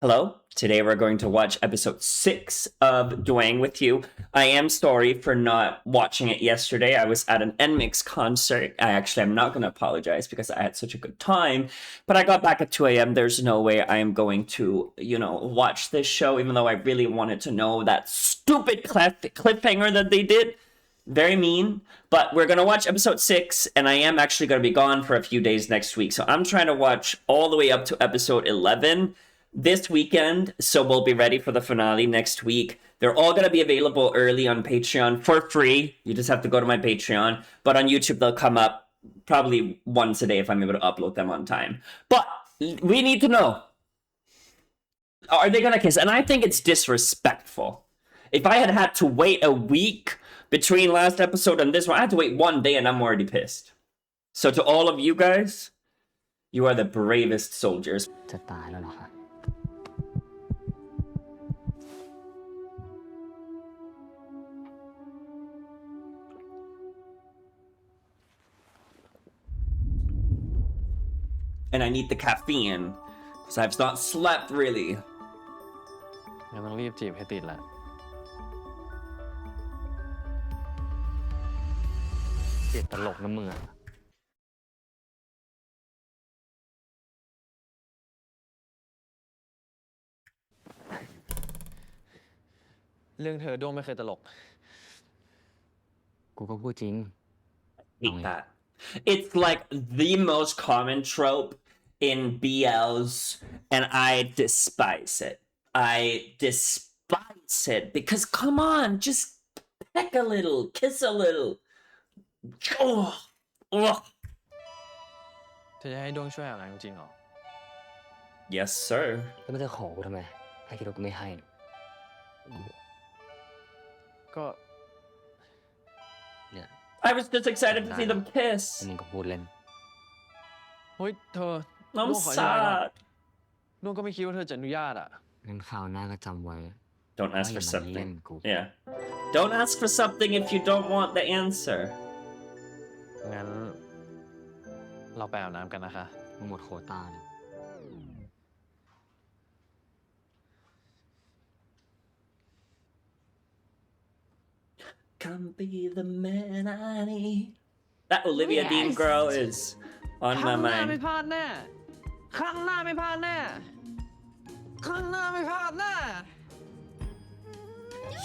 Hello. Today we're going to watch episode 6 of Duang with you. I am sorry for not watching it yesterday. I was at an NMIX concert. I'm not going to apologize because I had such a good time. But I got back at 2 a.m. There's no way I am going to, watch this show, even though I really wanted to know that stupid cliffhanger that they did. Very mean. But we're going to watch episode 6, and I am actually going to be gone for a few days next week. So I'm trying to watch all the way up to episode 11 this weekend, so we'll be ready for the finale next week. They're all going to be available early on Patreon for free. You just have to go to my Patreon. But on YouTube, they'll come up probably once a day if I'm able to upload them on time. But we need to know, are they going to kiss? And I think it's disrespectful. If I had to wait a week between last episode and this one, I had to wait one day and I'm already pissed. So to all of you guys, you are the bravest soldiers. จะตายแล้วเหรอคะ And I need the caffeine because I've not slept really. งั้นต้องรีบจีบให้ติดละเกลียดตลกนะมึงอะเรื่องเธอด้วงไม่เคยตลก กูก็พูดจริง Hate that. It's like the most common trope in BLs, and I despise it. I despise it because come on, just peck a little, kiss a little. Oh, oh. เธอจะให้ด้วงช่วยอะไรจริงๆหรอ Yes, sir. แล้วมันจะขอกูทำไมถ้าคิดว่ากูไม่ให้ ก็ เนี่ย I was just excited to see them แล้ว kiss. มึงก็พูดเล่น เฮ้ยเธอ I'm ด้วงขออนุญาตก่อน sad. ด้วงก็ไม่คิดว่าเธอจะอนุญาตอ่ะ งั้นคราวหน้าก็จำไว้ Don't ask ว่าอ for ย่ามาเล่น something. กู Yeah. Don't ask for something if you don't want the answer. งั้นเราไปอาบน้ำกันนะคะ มึงหมดโควต้าเนี่ย Come be the man I need. That Olivia Yes. Dean girl is on ข้า my งหน้าไม่ mind. พลาดแน่ข้างหน้าไม่พลาดแน่ข้างหน้าไม่พลาดแน่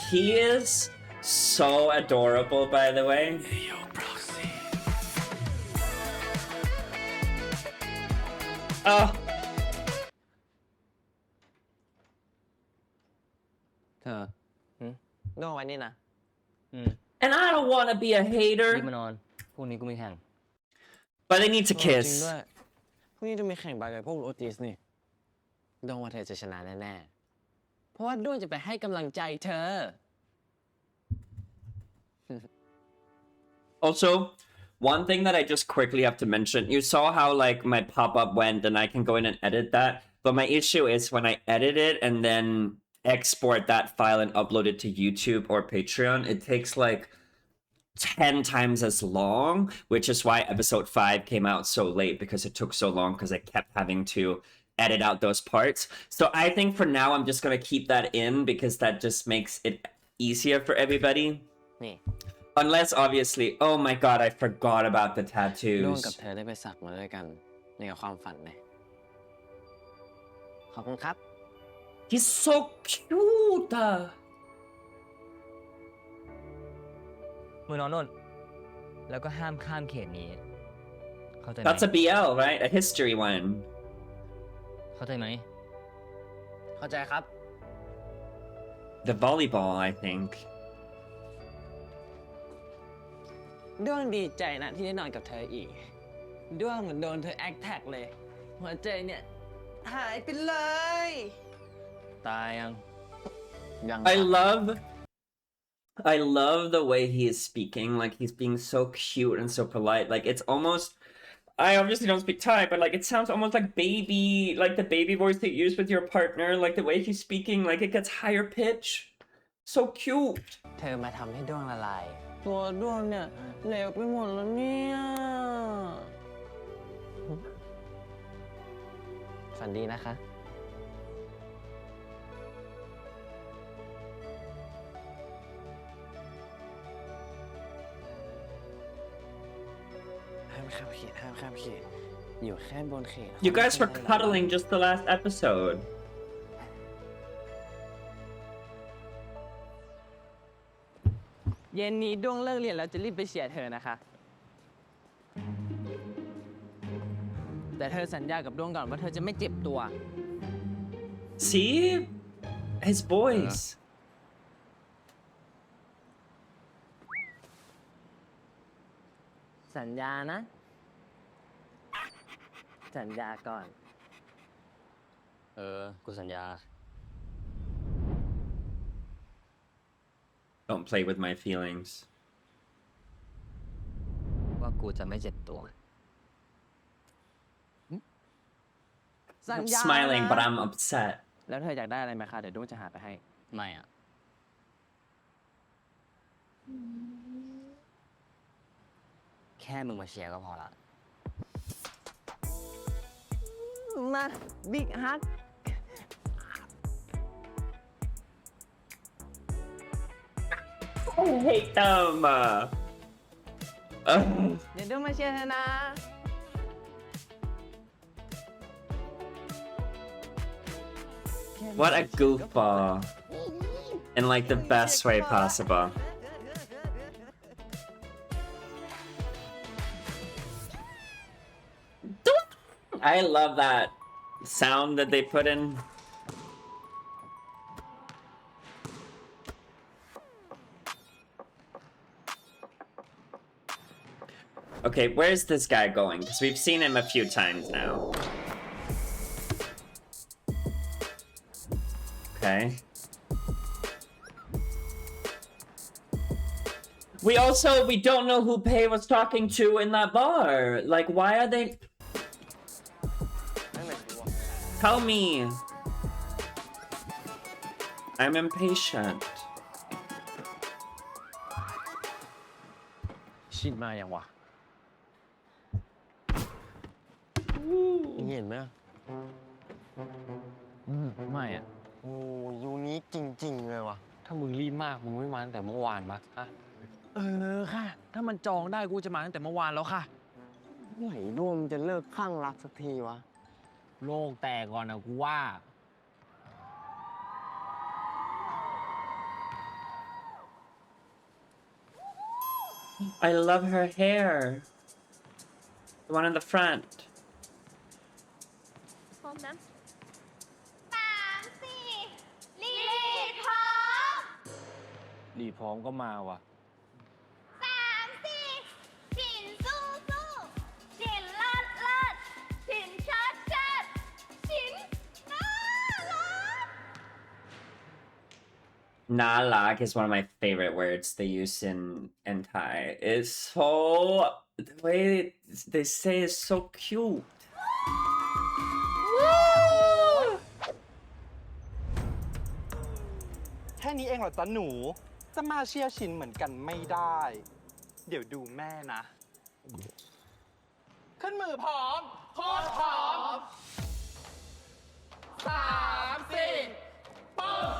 He is so adorable, by the way. Oh, เธอด้วงไว้นี่นะ and I don't want to be a รีบ hater, มานอนพรุ่งนี้กูไม่แข่ง but I need to จริง kiss. ด้วยพรุ่งนี้จะมีแข่งบาสกับพวกโรติสนี่ด้วงว่าเธอจะชนะแน่ๆเพราะว่าด้วงจะไปให้กำลังใจเธอ Also, one thing that I just quickly have to mention, you saw how like my pop-up went and I can go in and edit that, but my issue is when I edit it and then export that file and upload it to YouTube or Patreon, it takes like 10 times as long, which is why episode 5 came out so late because it took so long because I kept having to edit out those parts. So I think for now I'm just going to keep that in because that just makes it easier for everybody. นี่ Unless obviously, oh my god, I forgot about the ด้วงกับ tattoos. เธอได้ไปสักมาด้วยกันในกับความฝันเลยขอบคุณครับ He's so cute. มึงนอนนู่นแล้วก็ห้ามข้ามเขตนี้ เข้าใจไหม That's a BL, right? A history one. เข้าใจไหม เข้าใจครับ The volleyball, I think. ด้วงดีใจนะที่ได้นอนกับเธออีกด้วงเหมือนโดนเธอแอคแท็กเลย หัวใจเนี่ย หายไปเลย ตายยัง ยัง I love the way he is speaking. Like he's being so cute and so polite. Like it's almost, I obviously don't speak Thai, but like it sounds almost like baby, like the baby voice that you use with your partner. Like the way he's speaking, like it gets higher pitch. So cute. เธอมาทำให้ด้วงละลาย ตัวด้วงเนี่ยเหลวไปหมดแล้วเนี่ย ฝันดีนะคะ ข้ามเขตห้ามข้ามเขตอยู่แค่บนเขต You guys were cuddling just the last episode. เย็นนี้ด้วงเลิกเรียนแล้วจะรีบไปเชียร์เธอนะคะ แต่เธอสัญญากับด้วงก่อนว่าเธอจะไม่เจ็บตัว See? His voice. สัญญานะ สัญญาก่อน กูสัญญา Don't play with my feelings. ว่ากูจะไม่เจ็บตัว สัญ I'm ญา smiling, นะ but I'm upset. แล้วเธออยากได้อะไรไหมคะ เดี๋ยวด้วงจะหาไปให้ ไม่อ่ะ แค่มึงมาเชียร์ก็พอละ มาบิ๊กฮัก I hate them. Ugh. เดี๋ยวด้วงมาเชียร์เธอนะ What a goofball. In like the best way possible. I love that sound that they put in. Okay, where's this guy going? Because we've seen him a few times now. Okay. We don't know who Pei was talking to in that bar. Like, why are they... Tell me. I'm impatient. ชินมาอย่างวะเห็นไหมไม่อ่ะ โอ้ยูนี้จริงๆเลยวะ ถ้ามึงรีบมากมึงไม่มาตั้งแต่เมื่อวานปะฮะค่ะ ถ้ามันจองได้กูจะมาตั้งแต่เมื่อวานแล้วค่ะ ไหนร่วมจะเลิกข้างรักสักทีวะ โลกแตกก่อนนะกูว่า I love her hair. The one in the front. พร้อมนะ3 4ลีดพร้อม รีพร้อมก็มาว่ะ 3 4ฉินสู้สู้ฉินเลิศเลิศฉินชัดชัดฉินน่ารัก Nalak is one of my favorite words they use in Thai. It's so... The way they say is so cute. แค่นี้เองเหรอจ๊ะหนู จะมาเชียร์ชินเหมือนกันไม่ได้ เดี๋ยวดูแม่นะ ขึ้นมือพร้อมโคตรพร้อม3 4ปึ๊บ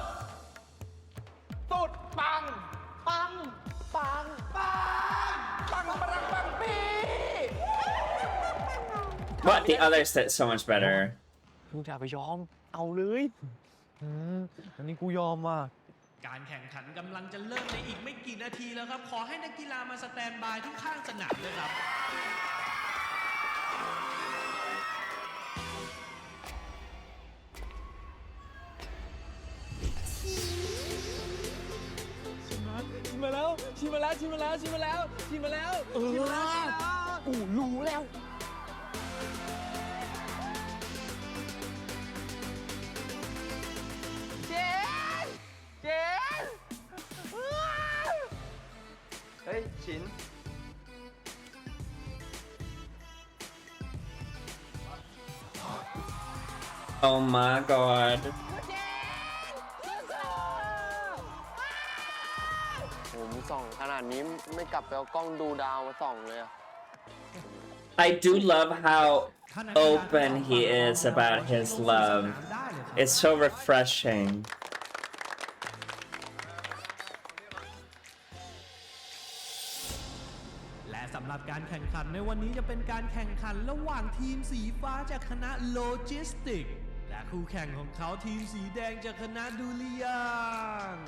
สุดปัง ปัง ปัง ปัง ปังปังปังปี But the others said so much better. มึงจะไปยอม เอาเลยอันนี้กูยอมว่ะ การแข่งขันกำลังจะเริ่มในอีกไม่กี่นาทีแล้วครับ ขอให้นักกีฬามาสแตนบายที่ข้างสนามเลยครับ ชิมมาแล้วชิมมาแล้วชิมมาแล้วชิมมาแล้วชิมมาแล้วชิมมาแล้วกูรู้แล้วเจนเจน เฮ้ย ชิน Oh my god. ผมส่องขนาดนี้ไม่กลับไปเอากล้องดูดาวมาส่องเลยอะ I do love how open he is about his love. It's so refreshing. และสำหรับ การแข่งขันในวันนี้จะเป็นการแข่งขันระหว่างทีมสีฟ้าจากคณะโลจิสติกและคู่แข่งของเขาทีมสีแดงจากคณะดุริยางค์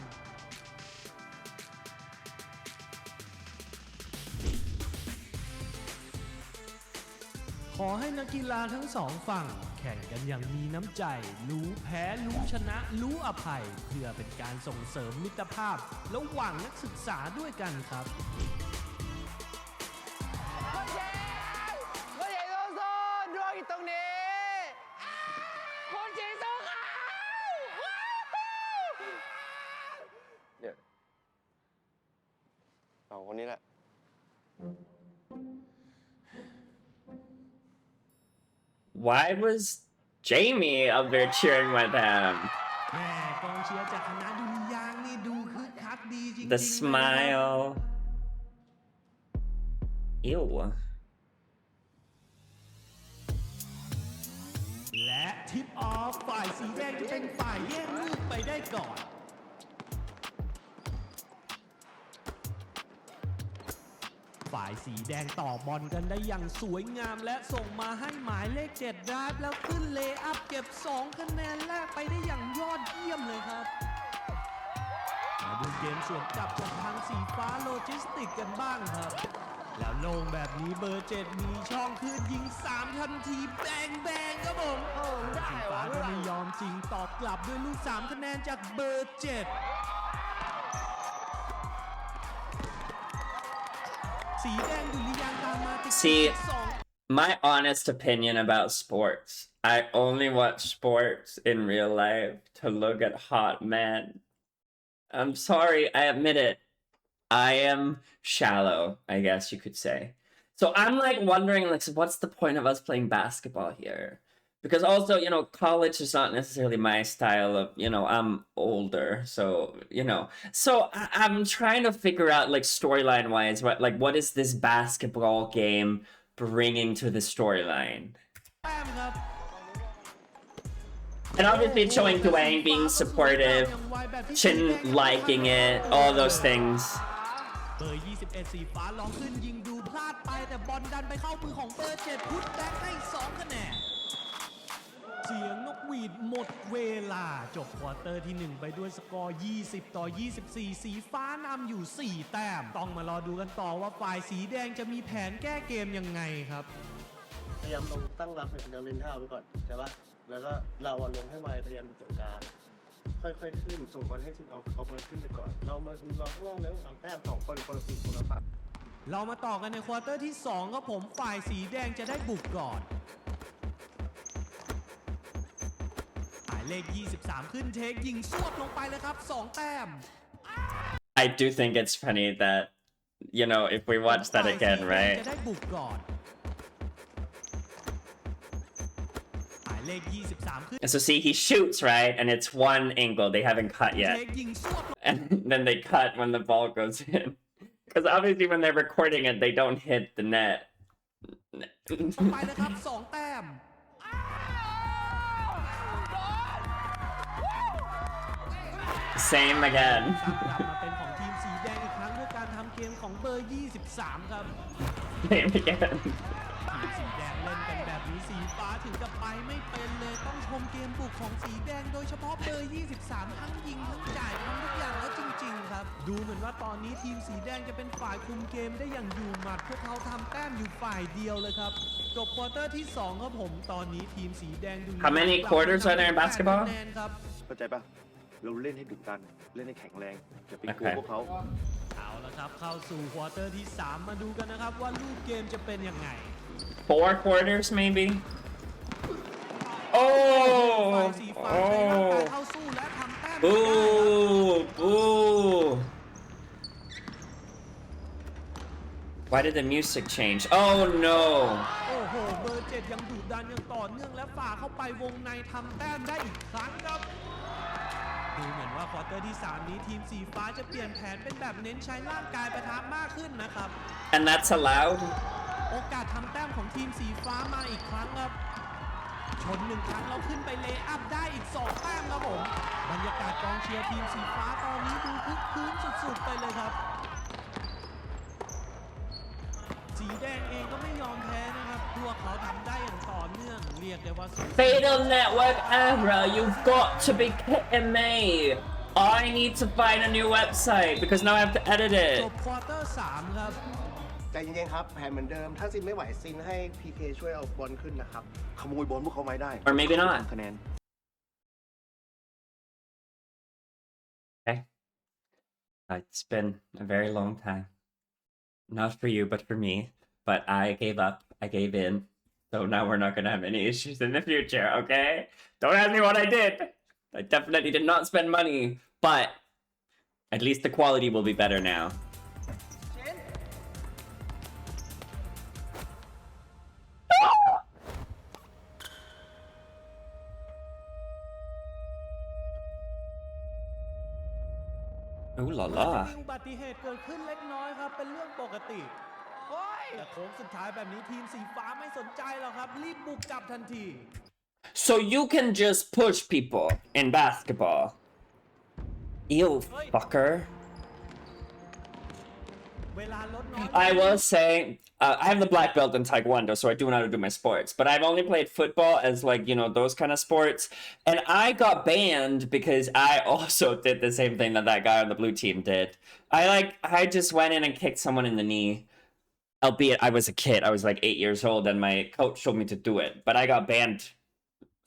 ขอให้นักกีฬาทั้งสองฝั่งแข่งกันอย่างมีน้ำใจรู้แพ้รู้ชนะรู้อภัยเพื่อเป็นการส่งเสริมมิตรภาพระหว่างนักศึกษาด้วยกันครับ ก็ใหญ่โตโซดวงอยู่ตรงนี้คนจีนสู้เขาเนี่ยเอาคนนี้แหละ Why was Jamie up there cheering with him? แม่กองเชียร์จากคณะดุริยางค์นี่ดูคึกคักดีจริงๆ The smile. Ew. และทิปออฟฝ่ายสีแดงจะเป็นฝ่ายแย่งลูกไปได้ก่อน ฝ่ายสีแดงต่อบอลกันได้อย่างสวยงามและส่งมาให้หมายเลข7ดราฟแล้วขึ้นเลย์อัพเก็บ2คะแนนแรกไปได้อย่างยอดเยี่ยมเลยครับ มาดูเกมสวนกลับจากทางสีฟ้าโลจิสติกกันบ้างครับ แล้วโล่งแบบนี้เบอร์7มีช่องขึ้นยิง3ทันทีแบงแบงครับผมสีฟ้าก็ไม่ยอมจริงตอบกลับด้วยลูก3คะแนนจากเบอร์7สีแดงดุริยางค์ตามมาติด See, 2 my honest opinion about sports. I only watch sports in real life to look at hot men. I'm sorry, I admit it. I am shallow, I guess you could say. So I'm like wondering, like, so what's the point of us playing basketball here? Because also, you know, college is not necessarily my style of, you know, I'm older, so, you know. So I'm trying to figure out, like, storyline wise, what is this basketball game bringing to the storyline? แต้มครับ And obviously it's showing Duang being supportive, Chin liking it, all those things. เบอร์21สีฟ้าลองขึ้นยิงดูพลาดไปแต่บอลดันไปเข้ามือของเบอร์7พุทธแบ็คให้2คะแนน เสียงนกหวีดหมดเวลาจบควอเตอร์ที่ 1 ไปด้วยสกอร์ 20-24 สีฟ้านำอยู่ 4 แต้ม ต้องมารอดูกันต่อว่าฝ่ายสีแดงจะมีแผนแก้เกมยังไงครับ พยายามลงตั้งรับเป็นเดินเล่นท่าไว้ก่อนใช่ปะแล้วก็เราลงให้ไวพยายามเป็นตัวกลางค่อยๆขึ้นส่งบอลให้ทีมเอาบอลขึ้นไปก่อนเรามาดูเราข้างล่างแล้ว3 แต้ม2 คนคนละ4คนละฝั่ง เรามาต่อกันในควอเตอร์ที่ 2 ครับผมฝ่ายสีแดงจะได้บุกก่อนหมายเลข 23 ขึ้นเทคยิงสวดลงไปเลยครับ 2 แต้ม I do think it's funny that, you know, if we watch that again, ฝ่ายสีแดง right? จะได้บุกก่อนหมายเลข 23 ขึ้น And so see, he shoots, right? And it's one angle, they haven't cut เท yet. คยิงสวด And then they cut when the ball goes in. Because obviously when they're recording it, they don't hit the net. ลงไปเลยครับ 2 แต้ม Same again. กลับมาเป็นของทีมสีแดงอีกครั้งด้วยการทำเกมของเบอร์ 23 ครับ Same again. ทีมสีแดงเล่นกันแบบนี้สีฟ้าถึงกับไปไม่เป็นเลยต้องชมเกมบุกของสีแดงโดยเฉพาะเบอร์ 23 ทั้งยิงทั้งจ่ายทำทุกอย่างแล้วจริงๆครับดูเหมือนว่าตอนนี้ทีมสีแดงจะเป็นฝ่ายคุมเกมได้อย่างอยู่หมัดพวกเขาทำแต้มอยู่ฝ่ายเดียวเลยครับจบควอเตอร์ที่ 2 ครับผมตอนนี้ทีมสีแดงดู How many quarters are there in basketball? คะแนนครับ เข้าใจปะเราเล่นให้ดุดันเล่นให้แข็งแรงอย่าไปกลัวพวกเขา เอาละครับเข้าสู่ควอเตอร์ที่ 3 มาดูกันนะครับว่ารูปเกมจะเป็นยังไง 4 quarters, maybe? ฝ่าย Oh! สีฟ้าใช้ร่างกาย Oh! เข้าสู้และทำแต้ม Boo! Boo! Why did the music change? Oh no! โอ้โหเบอร์ 7 ยังดุดันยังต่อเนื่องและฝ่าเข้าไปวงในทำแต้มได้อีกครั้งครับดูเหมือนว่าควอเตอร์ที่ 3 นี้ทีมสีฟ้าจะเปลี่ยนแผนเป็นแบบเน้นใช้ร่างกายประทะมากขึ้นนะครับ And that's allowed? โอกาสทำแต้มของทีมสีฟ้ามาอีกครั้งครับชน1 ครั้งแล้วขึ้นไปเลย์อัพได้อีก2 แต้มครับผมบรรยากาศกองเชียร์ทีมสีฟ้าตอนนี้ดูคึกคืนสุดๆไปเลยครับสี สีแดงเองก็ไม่ยอมแพ้นะครับพวกเขาทำได้อย่างต่อเนื่องเรียกได้ว่า Fatal Network Era, you've got to be kidding me. I need to find a new website because now I have to edit จ it. บควอเตอร์3ครับ ใจเย็นๆครับแผนเหมือนเดิมถ้าซินไม่ไหวซินให้พีเคช่วยเอาบอลขึ้นนะครับขโมยบอลพวกเขาไม่ได้ Or maybe not. คะแนน Okay. It's been a very long time. Not for you, but for me. But I gave up. I gave in. So now we're not going to have any issues in the future, okay? Don't ask me what I did. I definitely did not spend money. But at least the quality will be better now. Ooh la จะ la. มีอุบัติเหตุเกิดขึ้นเล็กน้อยครับเป็นเรื่องปกติแต่โค้งสุดท้ายแบบนี้ทีมสีฟ้าไม่สนใจหรอกครับรีบบุกกลับทันที So you can just push people in basketball. Ew, fucker. เวลาลดน้อย I will say, I have the black belt in Taekwondo, so I do know how to do my sports. But I've only played football as like, you know, those kind of sports. And I got banned because I also did the same thing that that guy on the blue team did. I just went in and kicked someone in the knee. Albeit I was a kid, I was like 8 years old, and my coach told me to do it. But I got banned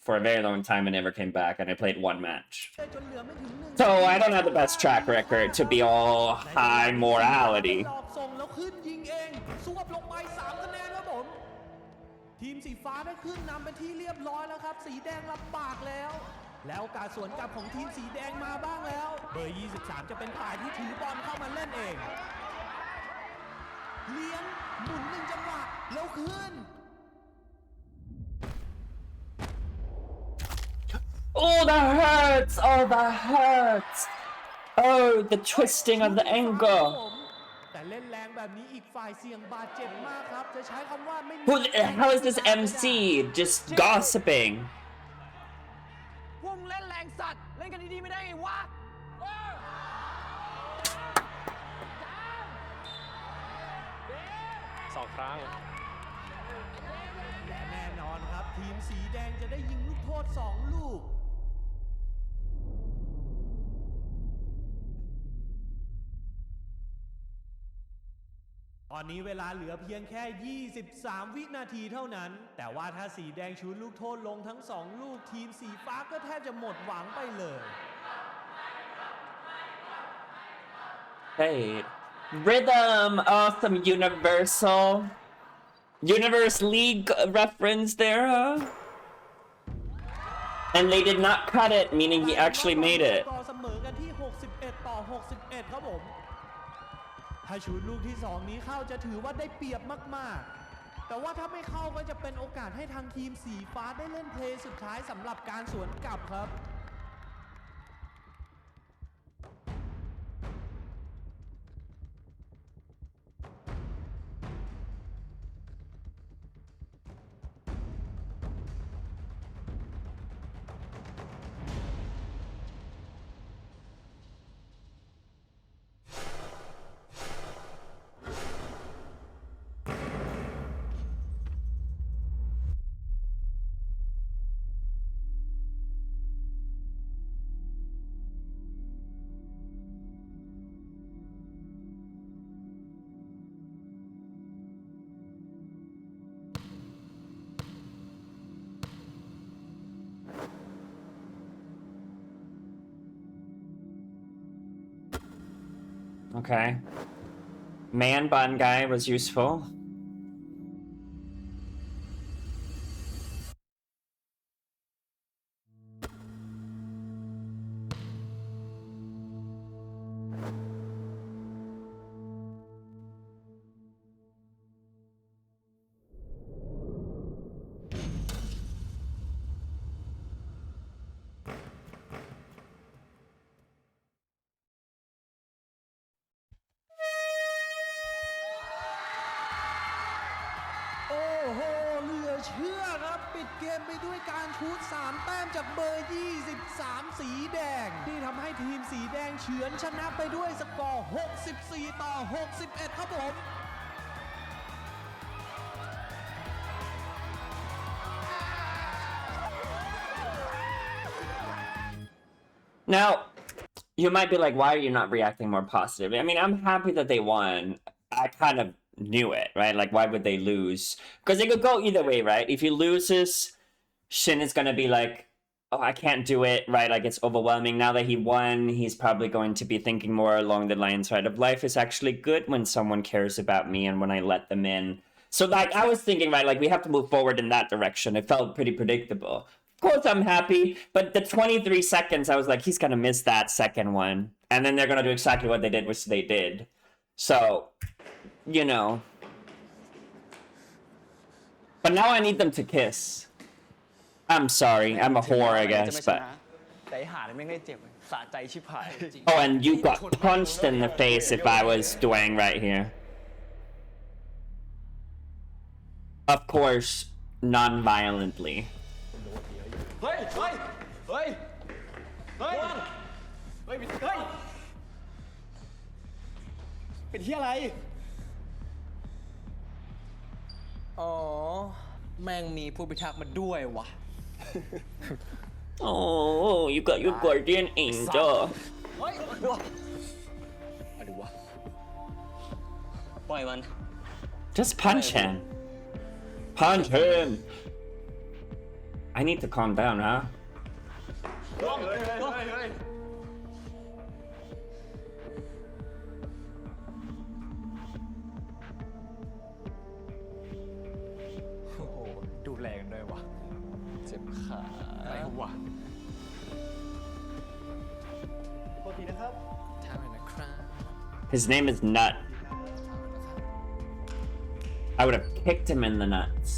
for a very long time and never came back, and I played one match. จนเหลือไม่ถึงหนึ่ง So I don't have the best track record to be all high morality. หลอกส่งแล้วขึ้นยิงเองสวบลงไป3คะแนนครับผมทีมสีฟ้าได้ขึ้นนำเป็นที่เรียบร้อยแล้วครับสีแดงลำบากแล้วแล้วโอกาสสวนกลับของทีมสีแดงมาบ้างแล้วเบอร์23จะเป็นฝ่ายที่ถือบอลเข้ามาเล่นเองเลี้ยงหมุน1จังหวะแล้วขึ้น Oh, that hurts! Oh, that hurts! Oh, the twisting of the ankle. แต่เล่นแรงแบบนี้อีกฝ่ายเสี่ยงบาดเจ็บมากครับจะใช้คำว่าไม่มี How is this MC just gossiping? พวกมึงเล่นแรงสัตว์เล่นกันดีๆไม่ได้ไงวะ 2 ครั้ง และแน่นอนครับทีมสีแดงจะได้ยิงลูกโทษ2ลูกตอนนี้เวลาเหลือเพียงแค่ 23 วินาทีเท่านั้น แต่ว่าถ้าสีแดงชูลูกโทษลงทั้ง2ลูกทีมสีฟ้าก็แทบจะหมดหวังไปเลย Hey, rhythm! Oh, some Universe League reference there, huh? And they did not cut it, meaning he actually made it. ต่อเสมอกันที่61ต่อ61ครับผมถ้าชูลูกที่2นี้เข้าจะถือว่าได้เปรียบมากๆแต่ว่าถ้าไม่เข้าก็จะเป็นโอกาสให้ทางทีมสีฟ้าได้เล่นเพลย์สุดท้ายสำหรับการสวนกลับครับ Okay. Man bun guy was useful.เชื่อครับปิดเกมไปด้วยการชูต3แต้มจากเบอร์23สีแดงที่ทำให้ทีมสีแดงเฉือนชนะไปด้วยสกอร์64ต่อ61ครับผม Now, you might be like, why are you not reacting more positively? I mean, I'm happy that they won. I kind of knew it, right? Like, why would they lose? Because it could go either way, right? If he loses, Shin is going to be like, oh, I can't do it, right? Like, it's overwhelming. Now that he won, he's probably going to be thinking more along the lines, right? Of life is actually good when someone cares about me and when I let them in. So, like, I was thinking, right, like, we have to move forward in that direction. It felt pretty predictable. Of course, I'm happy, but the 23 seconds, I was like, he's going to miss that second one. And then they're going to do exactly what they did, which they did. So, you know. But now I need them to kiss. I'm sorry, I'm a whore, I guess, but... แต่ไอ้ห่าเนี่ยไม่งได้เจ็บเลยสะใจชิบหาย Oh, and you got punched in the face if I was Duang right here. Of course, non-violently. เฮ้ย เฮ้ย เฮ้ย เฮ้ย เฮ้ย เฮ้ย เป็นที่อะไร อ๋อ แม่งมีผู้พิทักษ์มาด้วยวะ Oh, you got your guardian angel. เฮ้ยมาดูวะปล่อยมัน Just punch him. Punch him. I need to calm down, huh? โอ้โห ดูแลกันด้วยวะ เจ็บขาอะไรวะ โทษทีนะครับ ทางไหนนะครับ His name is Nut. I would have kicked him in the nuts.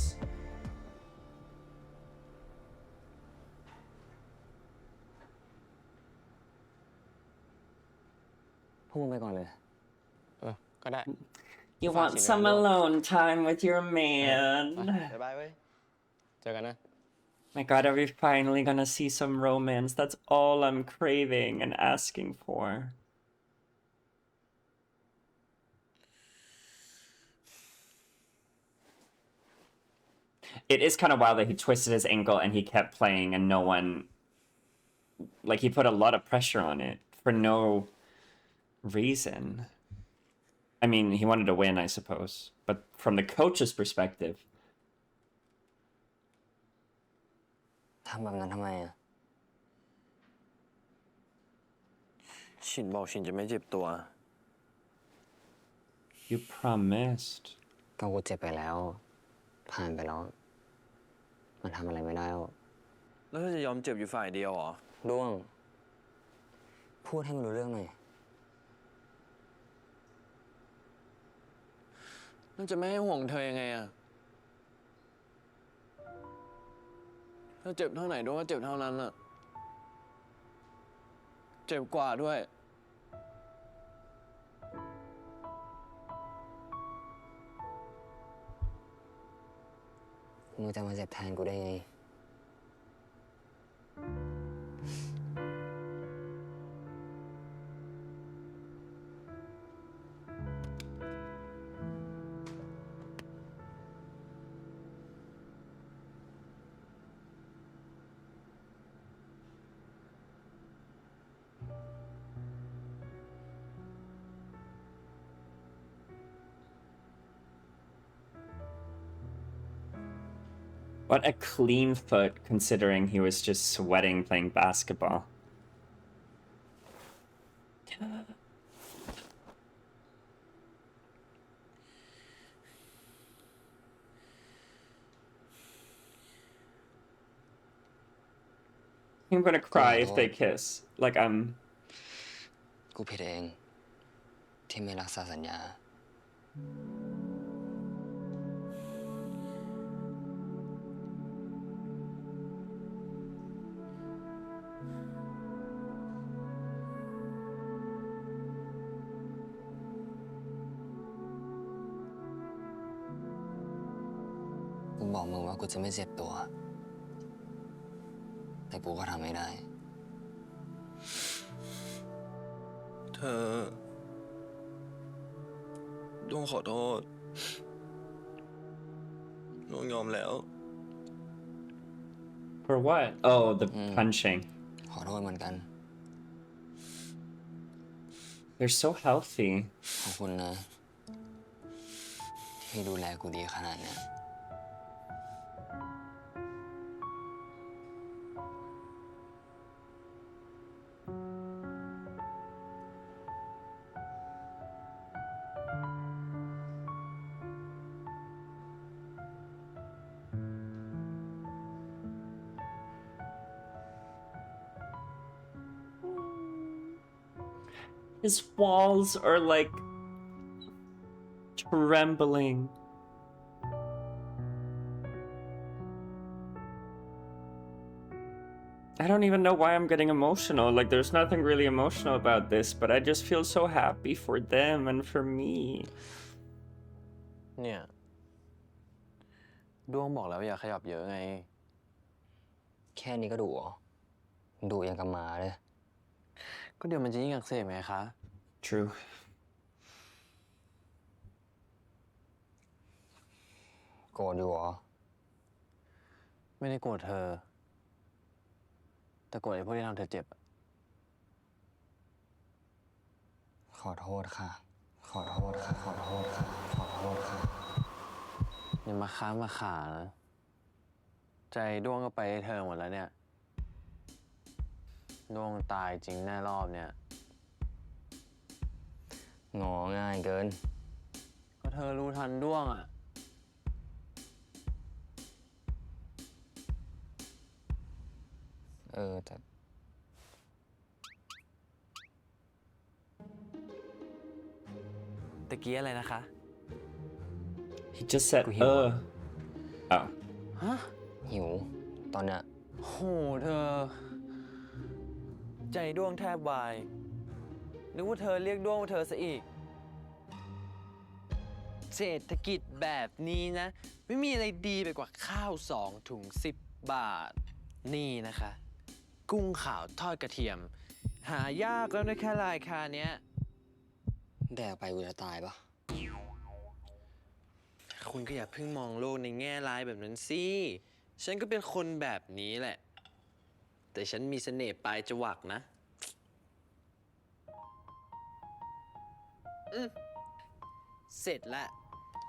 พวกมึงไปก่อนเลย ก็ได้ You want some alone time with your man? บ๊ายบายเว้ย เจอกันนะ My God, are we finally gonna see some romance? That's all I'm craving and asking for. It is kind of wild that he twisted his ankle and he kept playing and no one... Like, he put a lot of pressure on it for no reason. I mean, he wanted to win, I suppose. But from the coach's perspective... ทำแบบนั้นทำไมอ่ะ ชินบอกชินจะไม่เจ็บตัว You promised. ก็กูเจ็บไปแล้ว ผ่านไปแล้ว มันทำอะไรไม่ได้หรอก แล้วเธอจะยอมเจ็บอยู่ฝ่ายเดียวเหรอ ด้วง พูดให้มันรู้เรื่องหน่อย นั่นจะไม่ให้ห่วงเธอยังไงอะถ้าเจ็บเท่าไหนด้วยก็เจ็บเท่านั้นอะเจ็บกว่าด้วย มึงจะมาเจ็บแทนกูได้ไง What a clean foot, considering he was just sweating playing basketball. I'm gonna cry if they kiss. Like, I'm... กูผิดเอง ที่ไม่รักษาสัญญา กูบอกมึงว่ากูจะไม่เจ็บตัว แต่กูก็ทำไม่ได้ เธอดวงขอโทษดวงยอมแล้ว For what? Oh, the punching. ขอโทษเหมือนกัน They're so healthy. ขอบคุณนะ ที่ดูแลกูดีขนาดเนี้ย His walls are like trembling. I don't even know why I'm getting emotional. Like, there's nothing really emotional about this, but I just feel so happy for them and for me. เนี่ยดวงบอกแล้วอย่าขยับเยอะไง แค่นี้ก็ดุเหรอดุอย่างกับหมาเลย ก็เดี๋ยวมันจะยิ่งอักเสบไงคะ True. โกรธอยู่เหรอ ไม่ได้โกรธเธอ แต่โกรธไอ้พวกที่ทำเธอเจ็บอะ ขอโทษค่ะ ขอโทษค่ะ ขอโทษค่ะ ขอโทษค่ะ อย่ามาค้ามาขานะใจด้วงก็ไปให้เธอหมดแล้วเนี่ยด้วงตายจริงแน่รอบเนี่ย งอง่ายเกิน ก็เธอรู้ทันด้วงอ่ะ แต่ ตะกี้อะไรนะคะ He just said, Oh. ฮะ หิว ตอนเนี้ย โหเธอ ใจด้วงแทบวาย นึกว่าเธอเรียกด้วงว่าเธอซะอีก เศรษฐกิจแบบนี้นะ ไม่มีอะไรดีไปกว่าข้าว2 ถุง 10 บาท นี่นะคะ กุ้งขาวทอดกระเทียม หายากแล้วนะแค่ราคาเนี้ย แดกไปกูจะตายปะ คุณก็อย่าเพิ่งมองโลกในแง่ร้ายแบบนั้นสิ ฉันก็เป็นคนแบบนี้แหละ แต่ฉันมีเสน่ห์ปลายจวักนะ เสร็จแล้ว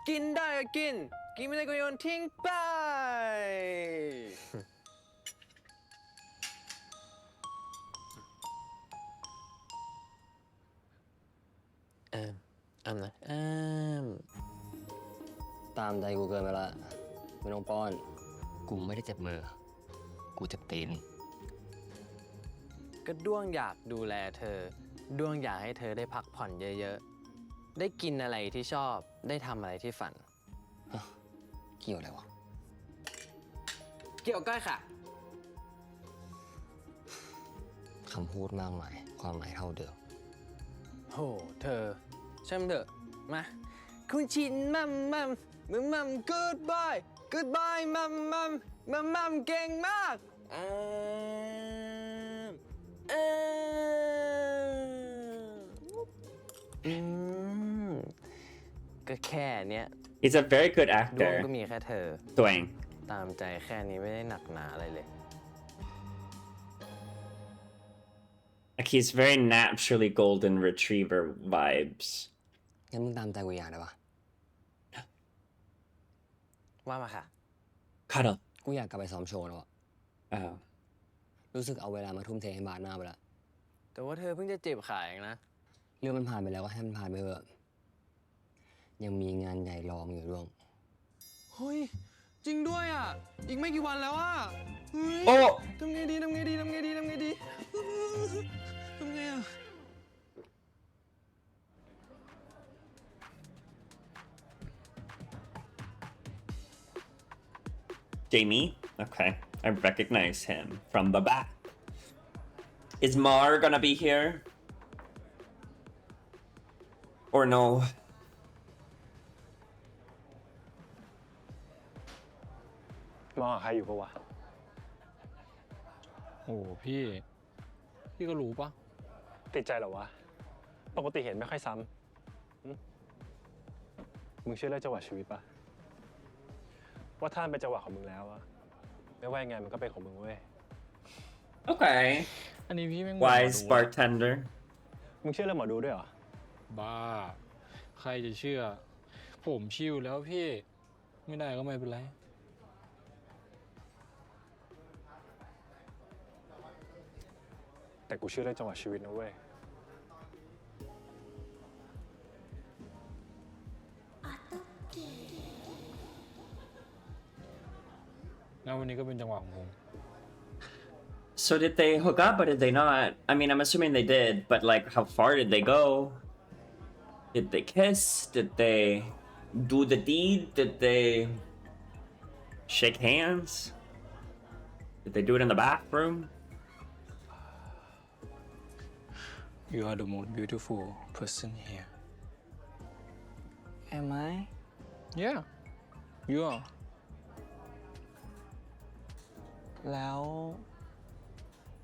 กินได้ก็กิน กินไม่ได้ก็โยนทิ้งไป นะ ตามใจกูเกินไปละ ไม่ต้องป้อน กูไม่ได้เจ็บมือ กูเจ็บตีน ก็ด้วงอยากดูแลเธอ ด้วงอยากให้เธอได้พักผ่อนเยอะๆ ได้กินอะไรที่ชอบ ได้ทำอะไรที่ฝัน เกี่ยวอะไรวะ เกี่ยวก้อยค่ะ คำพูดมากมาย ความหมายเท่าเดิม โห เธอช่างเถอะ มา คุณชินมัมมัมมัมมัม goodbye goodbye มัมมัมมัมมัมเก่งมากก็แค่เนี้ย He's a very good ดวง actor. ก็มีแค่เธอ Duang. ตามใจแค่นี้ไม่ได้หนักหนาอะไรเลย Like, he's very naturally golden retriever vibes. งั้นมึงตามใจกูอย่างได้ปะ ว่ามาค่ะ Cuddle. กูอยากกลับไปซ้อมโชว์แล้วอะ Oh. รู้สึกเอาเวลามาทุ่มเทให้บาสหน้าไปละ แต่ว่าเธอเพิ่งจะเจ็บขาเองนะ เรื่องมันผ่านไปแล้วก็ให้มันผ่านไปเถอะ ยังมีงานใหญ่รอมึงอยู่ด้วย เฮ้ย จริงด้วยอ่ะ อีกไม่กี่วันแล้วอ่ะเฮ้ย โอ้ ทำไงดีทำไงดีทำไงดีทำไงดีทำไงอ่ะ Jamie? Okay. I recognize him from the back. Is Mar gonna be here? Or no? มองหาใครอยู่ปะวะ โอ้พี่ พี่ก็รู้ปะ ติดใจเหรอวะ ปกติเห็นไม่ค่อยซ้ำหึมึงเชื่อเรื่องจังหวะชีวิตปะว่าถ้ามันเป็นจังหวะของมึงแล้วอะไม่ว่ายังไงมันก็เป็นของมึงเว้ย Okay. อันนี้พี่แม่ง Wise bartender. มึงเชื่อเรื่องหมอดูด้วยเหรอ บ้า ใครจะเชื่อ ผมชิวแล้วพี่ ไม่ได้ก็ไม่เป็นไร แต่กูเชื่อเรื่องจังหวะชีวิตนะเว้ย แล้ววันนี้ก็เป็นจังหวะของผม So did they hook up or did they not? I mean, I'm assuming they did, but like, how far did they go? Did they kiss? Did they do the deed? Did they shake hands? Did they do it in the bathroom? You are the most beautiful person here Am I Yeah you are แล้ว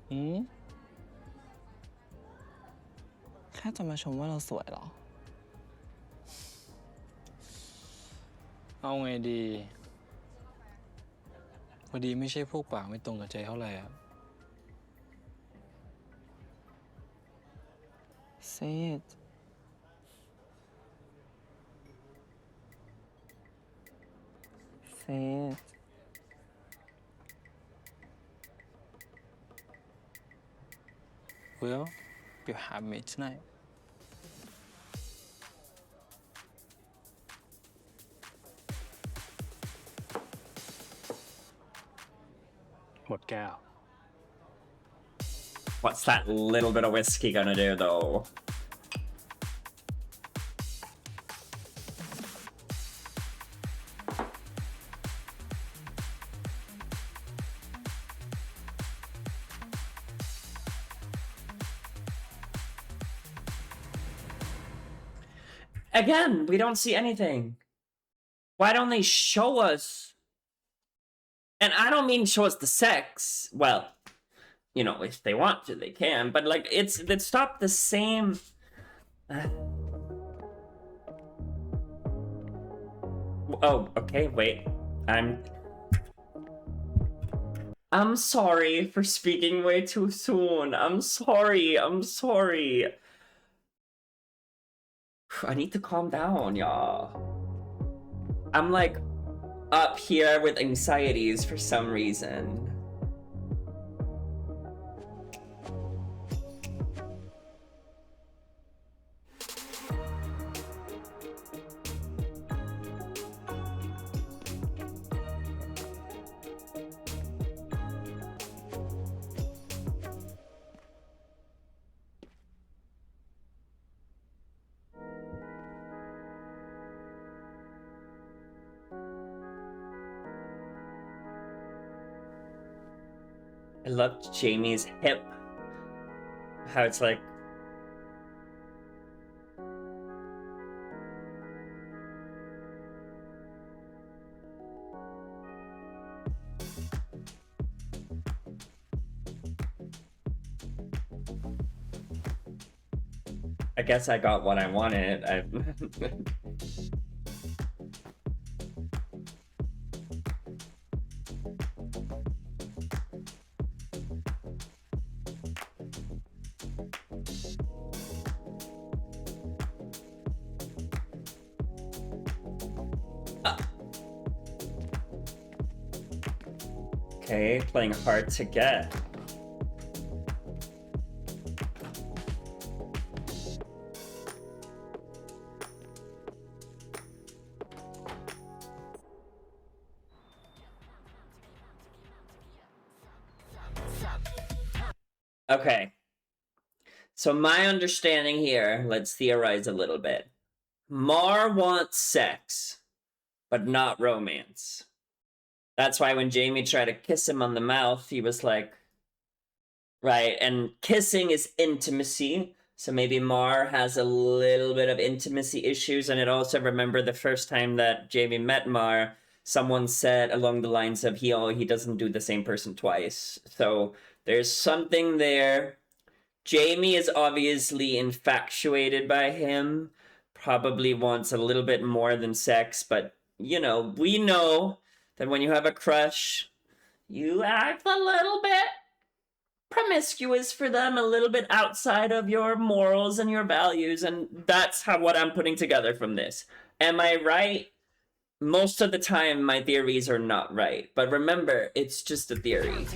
หืม แค่จะมาชมว่าเราสวยเหรอ เอาไงดี พอดีไม่ใช่พวกปากไม่ตรงกับใจเท่าไหร่อ่ะ Say it Say it Well you have me tonight หมดแก้ว What's that little bit of whiskey gonna do, though? Again, we don't see anything. Why don't they show us? And I don't mean show us the sex. Well, you know, if they want to, they can. But like, it's not the same. Oh, okay. Wait, I'm sorry for speaking way too soon. I'm sorry. I need to calm down, y'all. I'm like up here with anxieties for some reason. I loved Jamie's hip. How it's like. I guess I got what I wanted. Okay, playing hard to get. Okay. So my understanding here, let's theorize a little bit. Mar wants sex, but not romance. That's why when Jamie tried to kiss him on the mouth, he was like, right, and kissing is intimacy. So maybe Mar has a little bit of intimacy issues. And it also, remember the first time that Jamie met Mar, someone said along the lines of he doesn't do the same person twice. So there's something there. Jamie is obviously infatuated by him, probably wants a little bit more than sex, but you know, we know that when you have a crush, you act a little bit promiscuous for them, a little bit outside of your morals and your values, and that's what I'm putting together from this. Am I right? Most of the time, my theories are not right, but remember, it's just a theory.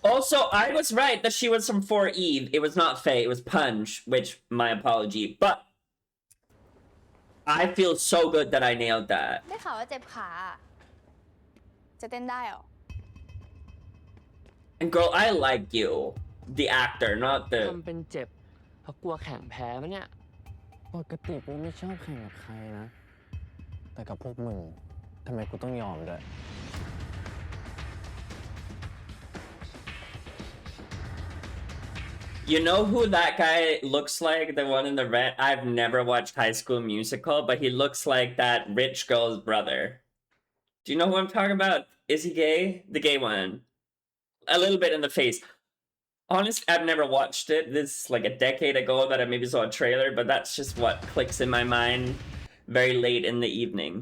Also, I was right that she was from 4Eve. It was not Faye, it was Punch, which, my apology, but I feel so good that I nailed that. ได้ข่าวว่าเจ็บขาจะเต้นได้เหรอ And girl, I like you. The actor, not ทำ the... เป็นเจ็บเพราะกลัวแข่งแพ้ปะเนี่ย ปกติกูไม่ชอบแข่งกับใครนะ แต่กับพวกมึงทำไมกูต้องยอมด้วย You know who that guy looks like? The one in the red? I've never watched High School Musical, but he looks like that rich girl's brother. Do you know who I'm talking about? Is he gay? The gay one. A little bit in the face. Honestly, I've never watched it. This is like a decade ago that I maybe saw a trailer, but that's just what clicks in my mind very late in the evening.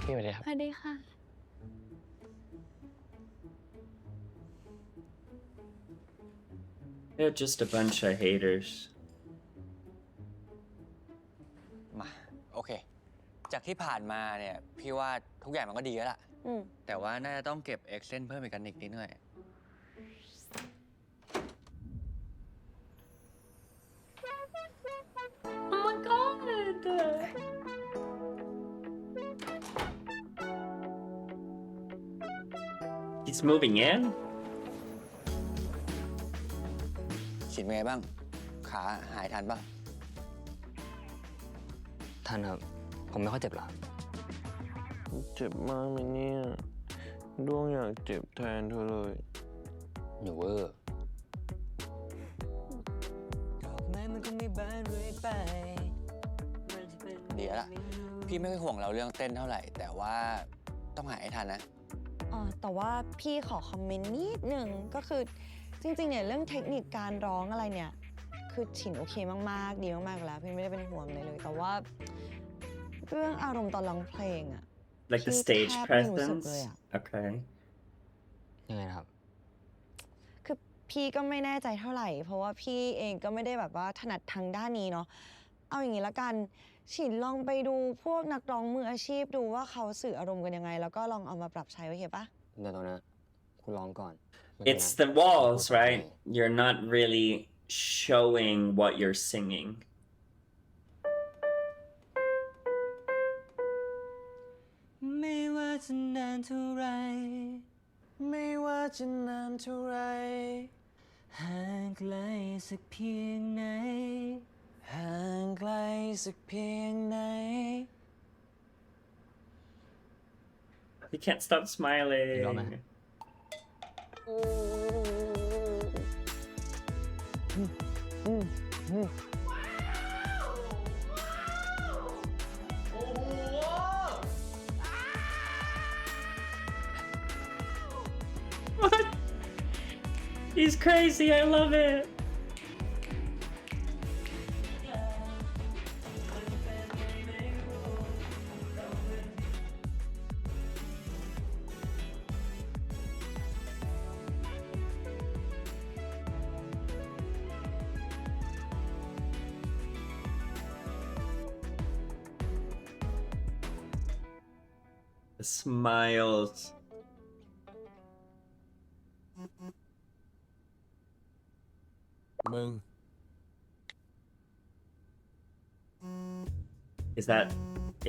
พี่สวัสดีครับ สวัสดีค่ะ They're just a bunch of haters. มาโอเค จากที่ผ่านมาเนี่ยพี่ว่าทุกอย่างมันก็ดีแล้วล่ะ แต่ว่าน่าจะต้องเก็บเอ็กเซนเพิ่มอีกกันอีกนิดหน่อย Oh my god He's moving in? ฉินเป็นไงบ้าง ขาหายทันป่ะ ทันครับ ผมไม่ค่อยเจ็บหรอก เจ็บมากไหมเนี่ยดวงอยากเจ็บแทนเธอเลย อยู่เวอร์ดอกไม้มันคงไม่บานเรื่อยไป ดีแล้วล่ะ พี่ไม่ค่อยห่วงเราเรื่องเต้นเท่าไหร่ แต่ว่าต้องหายให้ทันนะ แต่ว่าพี่ขอคอมเมนต์นิดนึงก็คือจริงๆเนี่ยเรื่องเทคนิคการร้องอะไรเนี่ยคือฉินโอเคมากๆดีมากๆแล้วพี่ไม่ได้เป็นห่วงเลยแต่ว่าเรื่องอารมณ์ตอนร้องเพลงอะ Like the พี่ stage แทบไม่รู้สึก presence? เลยอะ Okay. ยังไงนะครับ คือพี่ก็ไม่แน่ใจเท่าไหร่ เพราะว่าพี่เองก็ไม่ได้แบบว่าถนัดทางด้านนี้เนาะเอาอย่างนี้ละกันฉินลองไปดูพวกนักร้องมืออาชีพดูว่าเขาสื่ออารมณ์กันยังไงแล้วก็ลองเอามาปรับใช้โอเคปะ เดี๋ยวตรงนั้นคุณร้องก่อน It's the walls, right? You're not really showing what you're singing. ไม่ว่าจะนานเท่าไร ไม่ว่าจะนานเท่าไร ห่างไกลสักเพียงไหน ห่างไกลสักเพียงไหน He can't stop smiling. อีกรอบไหม What? He's crazy. I love it. The smiles. Is that...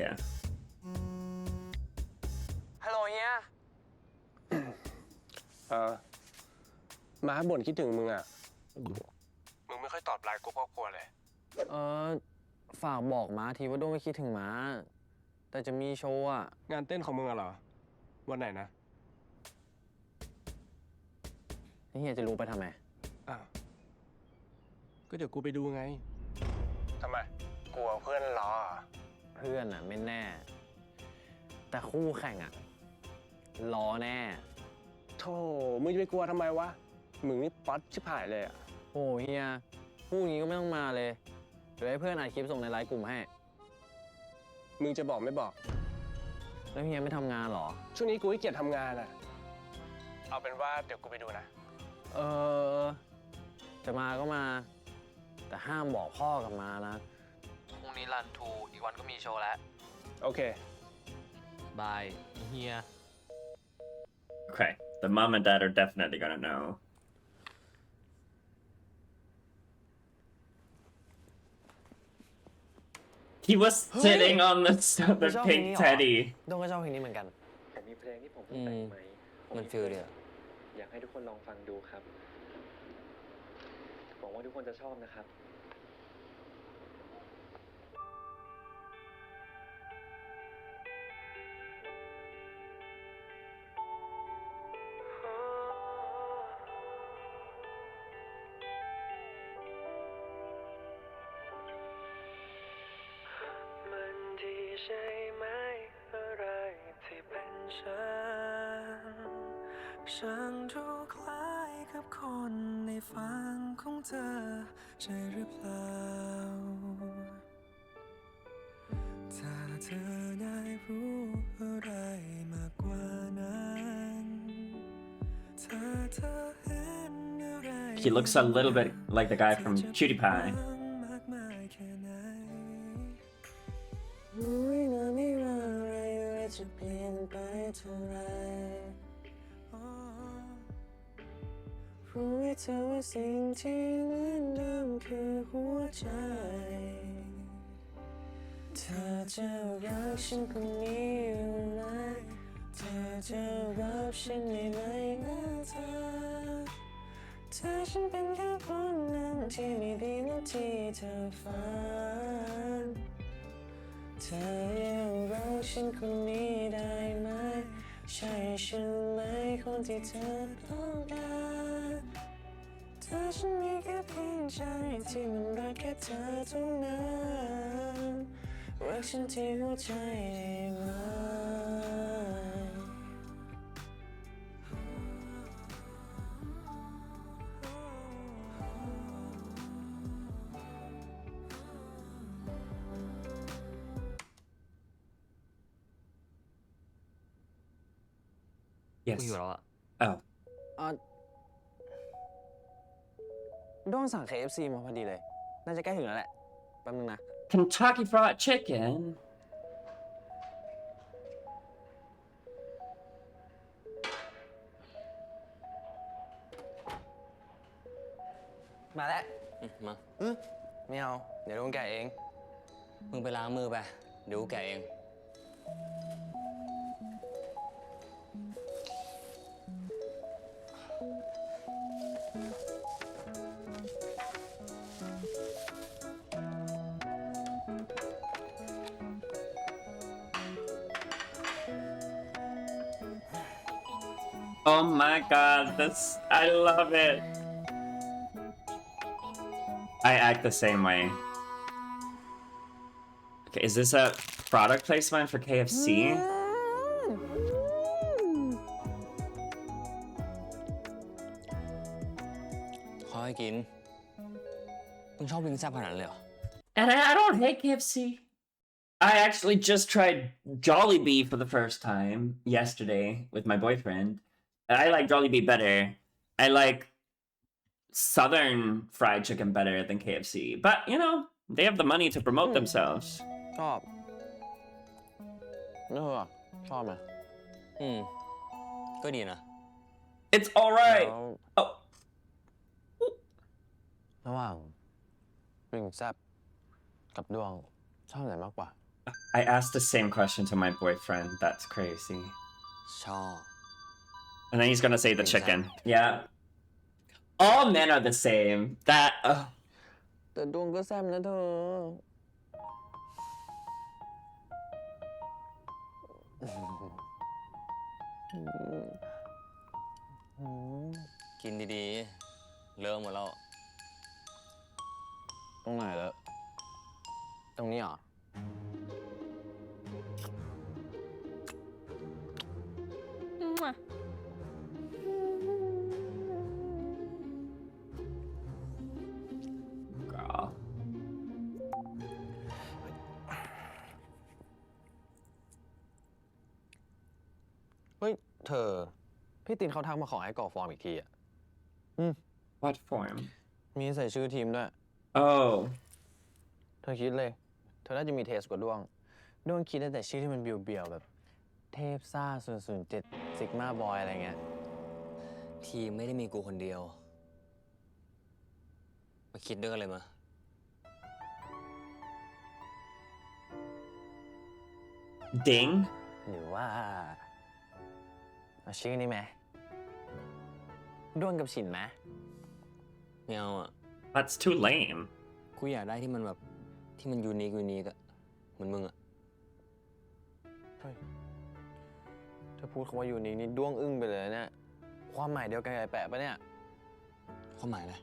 yeah. ฮัลโหลเฮียม้าบ่นคิดถึงมึงอ่ะ มึงไม่ค่อยตอบไลน์กรุ๊ปครอบครัวเลย ฝากบอกม้าทีว่าด้วงไม่คิดถึงม้า แต่จะมีโชว์อ่ะ งานเต้นของมึงอะเหรอ วันไหนนะ เฮียจะรู้ไปทำไม อ้าว ก็เดี๋ยวกูไปดูไง ทำไม กลัวเพื่อนล้อเหรอ เพื่อนอ่ะไม่แน่ แต่คู่แข่งอ่ะล้อแน่ โถ ธ่มึงจะไปกลัวทำไมวะ มึงนี่ป๊อตชิบหายเลยอ่ะ โอ้เฮียพูดอย่างนี้ก็ไม่ต้องมาเลยเดี๋ยวให้เพื่อนอัดคลิปส่งในไลน์กลุ่มให้ มึงจะบอกไม่บอก แล้วเฮียไม่ทำงานเหรอ ช่วงนี้กูขี้เกียจทำงานอ่ะ เอาเป็นว่าเดี๋ยวกูไปดูนะ เออ จะมาก็มา แต่ห้ามบอกพ่อกลับมานะพรุ่งนี้รันทูอีกวันก็มีโชว์แล้ว โอเค บายเฮีย Okay, the mom and dad are definitely gonna know. He was sitting on the pink teddy. โดงก็ชอบเพลงนี้เหมือนกัน ผมมีเพลงที่ผมเพิ่งแต่งใหม่ มันฟีลเดียว อยากให้ทุกคนลองฟังดูครับหวังว่าทุกคนจะชอบนะครับ มันดีใช่ไหมอะไรที่เป็นฉันฉันดูคล้ายกับคนในฝันของเธอใช่หรือเปล่าถ้าเธอได้รู้อะไรมากกว่านั้นถ้าเธอเห็นอะไร He looks a little bit like the guy from Cutie Pie. ไม่ว่าอะไรจะเปลี่ยนไปเท่าไรรู้ไว้เธอว่าสิ่งที่เหมือนเดิมคือหัวใจเธอจะรักฉันคนนี้อยู่ไหมเธอจะรับฉันได้ไหมนะเธอถ้าฉันเป็นแค่คนนั้นที่ไม่ดีเหมือนที่เธอฝันเธอยังรักฉันคนนี้ได้ไหมใช่ฉันไหมคนที่เธอต้องการถ้าฉันมีแค่เพียงใจที่มันรักแค่เธอเท่านั้นรักฉันที่หัวใจได้ไหม Yes. กูอยู่แล้วอะ Oh. ด้วงสั่ง KFC มาพอดีเลย น่าจะใกล้ถึงแล้วแหละ แป๊บนึงนะ Kentucky Fried Chicken. มาแล้วมาไม่เอา เดี๋ยวด้วงแกะเอง มึงไปล้างมือไป เดี๋ยวกูแกะเอง Oh my god, I love it. I act the same way. Okay, is this a product placement for KFC? ขอให้กิน มึงชอบวิงแซ่บขนาดนั้นเลยเหรอ And I don't hate KFC. I actually just tried Jollibee for the first time yesterday with my boyfriend. I like Jollibee better. I like Southern fried chicken better than KFC. But, you know, they have the money to promote themselves. ชอบชอบไหมก็ดีนะ It's alright. Oh. ระหว่างวิงแซ่บกับดวงชอบไหนมากกว่า I asked the same question to my boyfriend. That's crazy. ชอบ And then he's gonna say the chicken. Yeah. All men are the same. That. แต่ดวงก็แซ่บนะเธอ กินดีๆ เลิกหมดแล้ว ตรงไหนแล้ว ตรงนี้เหรอ ม เธอ พี่ตินเขาทักมาขอให้กรอกฟอร์มอีกทีอ่ะ What form? มีใส่ชื่อทีมด้วย Oh. เธอคิดเลย เธอน่าจะมีเทสกว่าด้วงคิดได้แต่ชื่อที่มันเบียวๆแบบ เทพซ่า007ซิกมาบอยอะไรเงี้ย ทีมไม่ได้มีกูคนเดียว มาคิดด้วยกันเลยมา Ding? หรือว่าเอาชื่อนี้ไหมด้วงกับฉินไหม ไม่เอาอ่ะ That's too lame. กูอยากได้ที่มันแบบที่มันยูนิคอะเหมือนมึงอ่ะ เฮ้ยถ้าพูดคำว่าอยู่นี้นี่ด้วงอึ้งไปเลยนะเนี่ยความหมายเดียวกันกับไอ้แปะปะเนี่ย ความหมายอะไร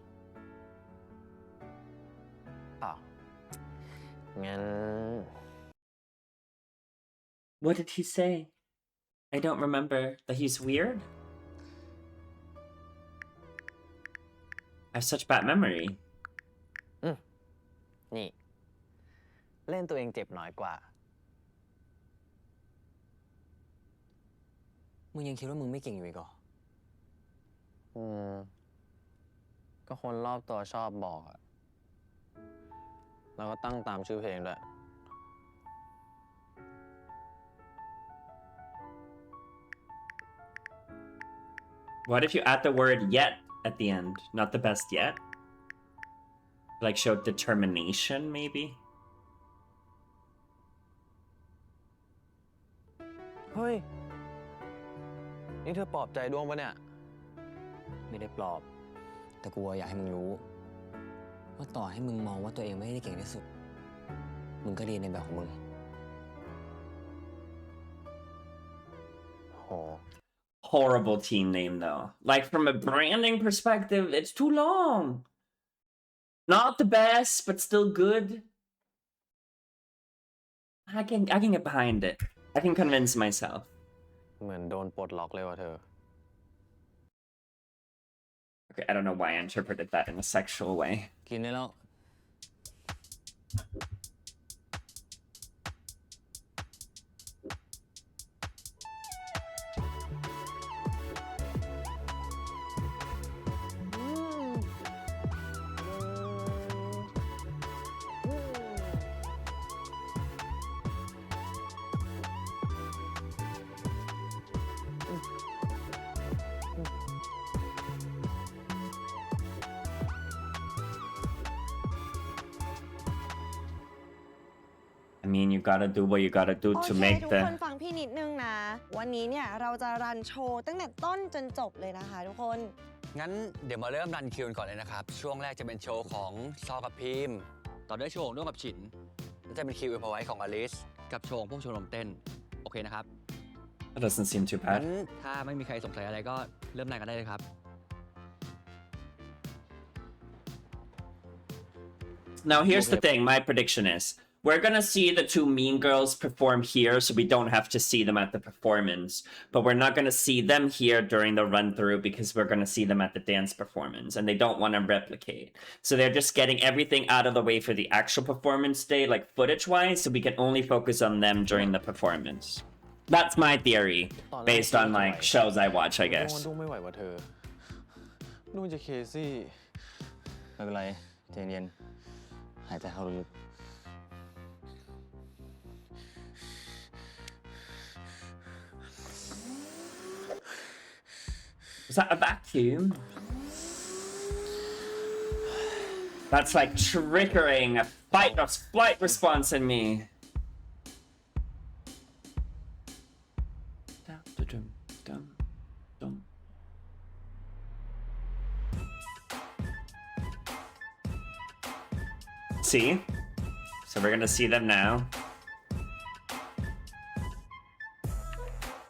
เปล่างั้น What did he say? I don't remember. That he's weird? I have such bad memory. นี่ เล่นตัวเองเจ็บน้อยกว่า มึงยังคิดว่ามึงไม่เก่งอยู่อีกเหรอ ก็คนรอบตัวชอบบอกอะแล้วก็ตั้งตามชื่อเพลงด้วย What if you add the word yet at the end? Not the best yet? Like show determination, maybe? เฮ้ย นี่เธอปลอบใจด้วงปะเนี่ย ไม่ได้ปลอบ แต่กูอยากให้มึงรู้ ว่าต่อให้มึงมองว่าตัวเองไม่ได้เก่งที่สุด มึงก็ดีในแบบของมึง โห Horrible team name though. Like from a branding perspective, it's too long. Not the best, but still good. I can get behind it. I can convince myself. เหมือนโดนปลดล็อกเลยว่ะเธอ Okay, I don't know why I interpreted that in a sexual way. กินได้แล้ว I mean, you gotta do what you gotta do โอ to เค make ทุก the. คนฟังพี่นิดนึงนะ วันนี้เนี่ยเราจะรันโชว์ตั้งแต่ต้นจนจบเลยนะคะทุกคน งั้นเดี๋ยวมาเริ่มรันคิวกันก่อนเลยนะครับ ช่วงแรกจะเป็นโชว์ของซอกับพิมพ์ ต่อด้วยโชว์ของด้วงกับฉินแล้วจะเป็นคิวอินพอไว้ของอลิส กับโชว์ของพวกโชว์ลมเต้น โอเคนะครับ That doesn't seem too งั้น bad. ถ้าไม่มีใครสงสัยอะไรก็เริ่มรันกันได้เลยครับ Now, here's the thing. My prediction is we're gonna see the two mean girls perform here, so we don't have to see them at the performance. But we're not gonna see them here during the run through because we're gonna see them at the dance performance, and they don't want to replicate. So they're just getting everything out of the way for the actual performance day, like footage-wise, so we can only focus on them during the performance. That's my theory, based on like shows I watch, I ด้ว guess. งไม่ไหวว่ะเธอด้วงจะเคซี่ ไม่เป็นไรใจเย็นๆหายใจเข้าลึก Is that a vacuum? That's like triggering a fight or flight response in me. See? So we're gonna see them now.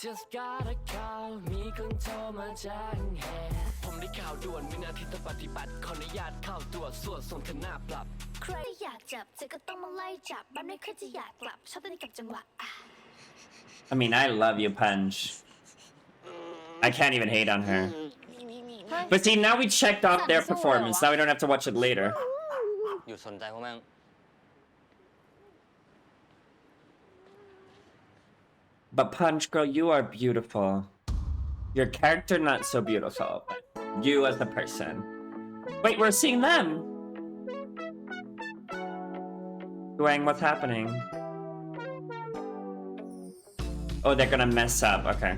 Just got a call มีคนโทรมาแจ้งเหตุผมได้ข่าวด่วนวินาทีต้องปฏิบัติขออนุญาตเข้าตรวจสวดส่งเธอหน้าปรับ ใครอยากจับเธอก็ต้องมาไล่จับบ้านไม่เคยจะอยากกลับชอบเต้นกับจังหวะ I mean, I love you, Punch. I can't even hate on her. But see, now we checked off their performance. Now we don't have to watch it later. หยุดสนใจพวกแม่ง But Punch, girl, you are beautiful. Your character not so beautiful, but you as a person. Wait, we're seeing them. Duang, what's happening? Oh, they're gonna mess up. Okay.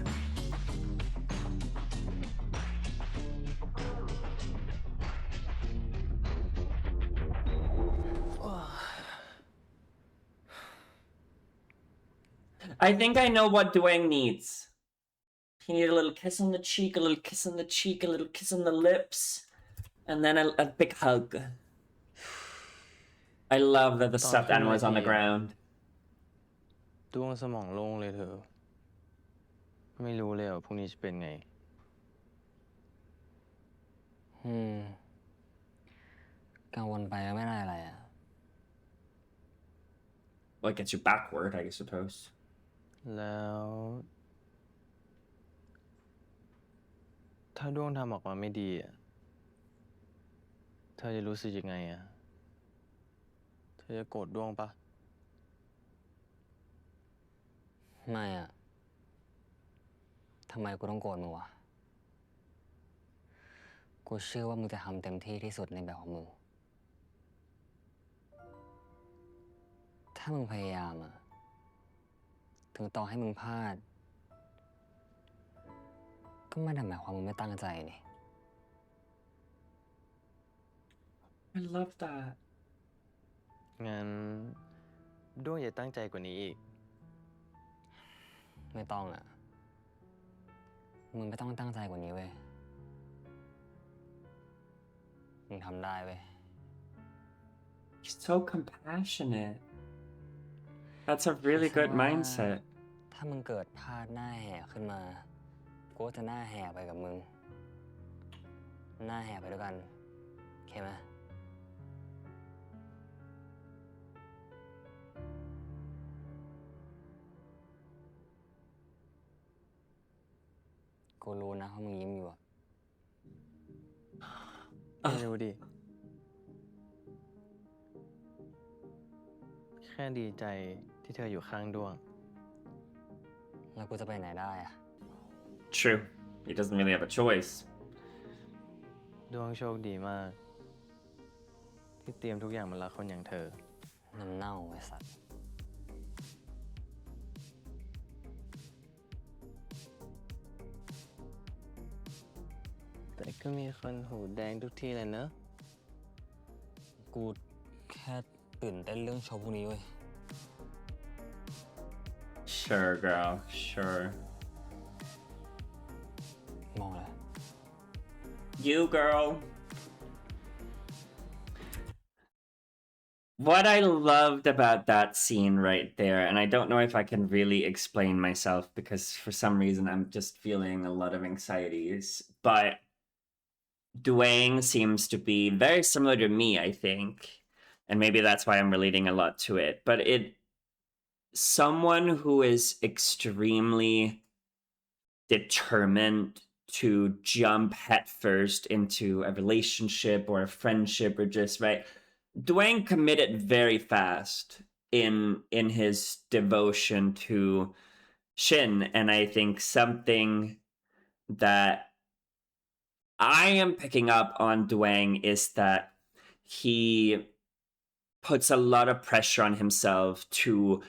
I think I know what Duang needs. He needs a little kiss on the cheek, a little kiss on the cheek, a little kiss on the lips, and then a big hug. I love that the stuffed animal is on the ground. ดวงสมองโล่งเลยเธอ ไม่รู้เลยว่าพรุ่งนี้จะเป็นไง กังวลไปก็ไม่ได้อะไรอ่ะ Well, it gets you backward, I suppose. แล้ว ถ้าดวงทำออกมาไม่ดีอ่ะ เธอจะรู้สึกยังไงอ่ะ เธอจะโกรธดวงปะ ไม่อ่ะ ทำไมกูต้องโกรธมึงวะ กูเชื่อว่ามึงจะทำเต็มที่ที่สุดในแบบของมึง ถ้ามึงพยายามอ่ะ ถึงต่อให้มึงพลาด ก็ไม่ได้หมายความมึงไม่ตั้งใจนี่ I love that. งั้นดวงอย่าตั้งใจกว่านี้อีก ไม่ต้องอ่ะ มึงไม่ต้องตั้งใจกว่านี้เว้ย มึงทำได้เว้ย He's so compassionate. That's a really good mindset. ถ้ามึงเกิดพลาดหน้าแหกขึ้นมา กูก็จะหน้าแหกไปกับมึง หน้าแหกไปด้วยกันโอเคไหม กูรู้นะว่ามึงยิ้มอยู่อะไม่รู้ดิ แค่ดีใจที่เธออยู่ข้างดวง แล้วกูจะไปไหนได้อะ True. He doesn't really have a choice. ดวงโชคดีมาก ที่เตรียมทุกอย่างมารักคนอย่างเธอ น้ำเน่าไอ้สัตว์ แต่ก็มีคนหูแดงทุกทีเลยเนอะ กูแค่ตื่นเต้นเรื่องโชว์พวกนี้เว้ย Sure, girl. Sure. มองเลย You, girl. What I loved about that scene right there, and I don't know if I can really explain myself because for some reason I'm just feeling a lot of anxieties, but Duang seems to be very similar to me, I think, and maybe that's why I'm relating a lot to it, but someone who is extremely determined to jump headfirst into a relationship or a friendship or just right. Duang committed very fast in his devotion to Shin, and I think something that I am picking up on Duang is that he puts a lot of pressure on himself to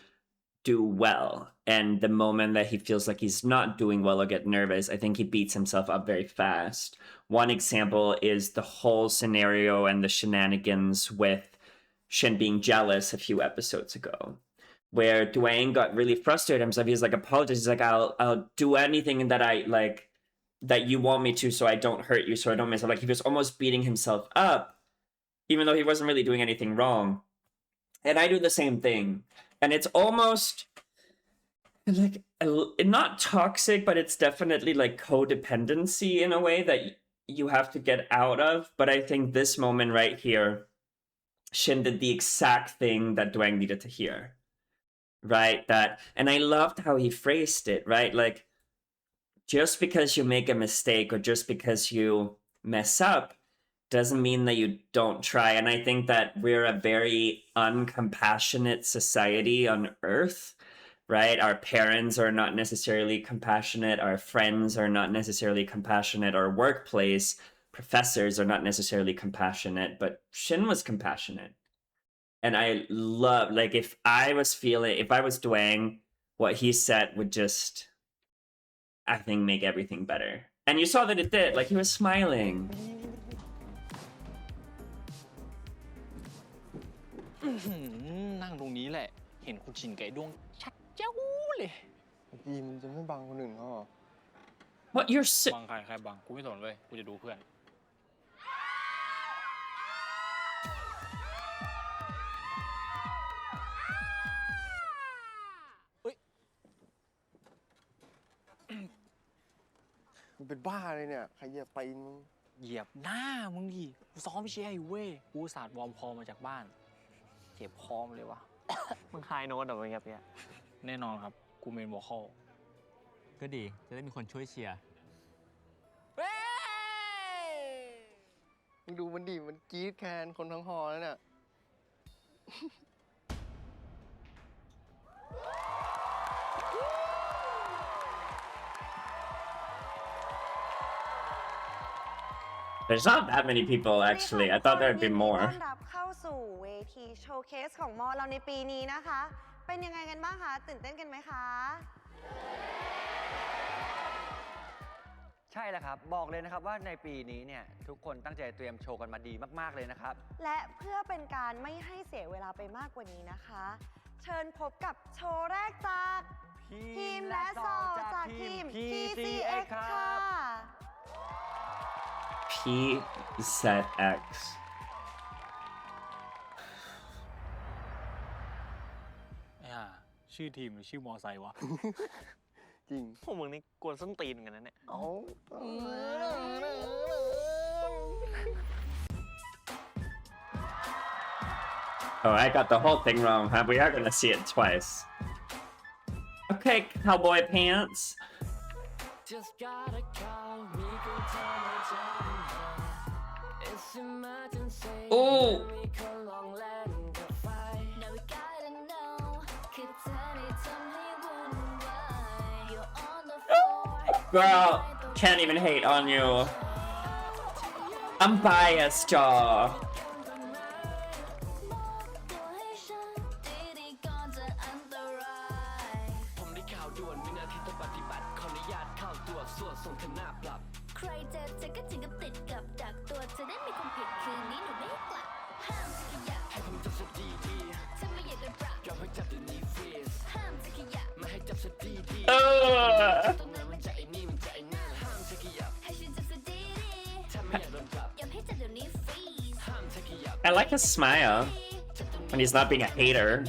do well. And the moment that he feels like he's not doing well or get nervous, I think he beats himself up very fast. One example is the whole scenario and the shenanigans with Shin being jealous a few episodes ago, where Duang got really frustrated himself. He's like, apologize. He's like, I'll do anything that I like, that you want me to, so I don't hurt you, so I don't mess up. Like he was almost beating himself up, even though he wasn't really doing anything wrong. And I do the same thing. And it's almost like not toxic, but it's definitely like codependency in a way that you have to get out of. But I think this moment right here, Shin did the exact thing that Duang needed to hear. Right? And I loved how he phrased it, right? Like, just because you make a mistake or just because you mess up doesn't mean that you don't try. And I think that we're a very uncompassionate society on Earth. right? Our parents are not necessarily compassionate, our friends are not necessarily compassionate, our workplace professors are not necessarily compassionate, but Shin was compassionate. And I love, like, if I was Duang, what he said would just, I think, make everything better. And you saw that it did, like, he was smiling. นั่งตรงนี้แหละ เห็นคุณชินไก่ดวงชัดเจ้าเลย ยีมันจะไม่บังคนอื่นเขาหรอ What, you're บังใครบัง กูไม่สนเว้ย กูจะดูเพื่อน มันเป็นบ้าเลยเนี่ย ใครเหยียบตีนมึง เหยียบหน้ามึงดิ กูซ้อมเชียร์อยู่เว้ย กูศาสตร์วอร์มคอมาจากบ้าน เจ็บคอมเลยวะ มึงไฮโน้ตเหรอมึงเนี่ย แน่นอนครับ กูเมนวอลคอล ก็ดี จะได้มีคนช่วยเชียร์ มึงดูมันดิ มันกรี๊ดแคนคนทั้งหอแล้วเนี่ย There's not that many people, actually. I thought there'd be ต้ more. อนรับเข้าสู่เวทีโชว์เคสของมอเราในปีนี้นะคะ เป็นยังไงกันบ้างคะตื่นเต้นกันไหมคะ ใช่แล้วครับ บอกเลยนะครับว่าในปีนี้เนี่ยทุกคนตั้งใจเตรียมโชว์กันมาดีมากๆเลยนะครับ และเพื่อเป็นการไม่ให้เสียเวลาไปมากกว่านี้นะคะ เชิญพบกับโชว์แรกจากทีมและซอจากทีม PZX ค่ะ PZX. ไอ้ห่าชื่อทีมหรือชื่อมอไซค์วะ จริง พวกมึงนี่กวนส้นตีนกันนะเนี่ย เอา Oh, I got the whole thing wrong, huh? We are gonna see it twice. Okay, cowboy pants. Just gotta call me, go tell my job. It's emergency. Oh. We call long land to fight. Now we gotta know. Could turn it to me one way. You're on the floor. Girl, can't even hate on you. I'm biased, y'all. I like his smile when he's not being a hater.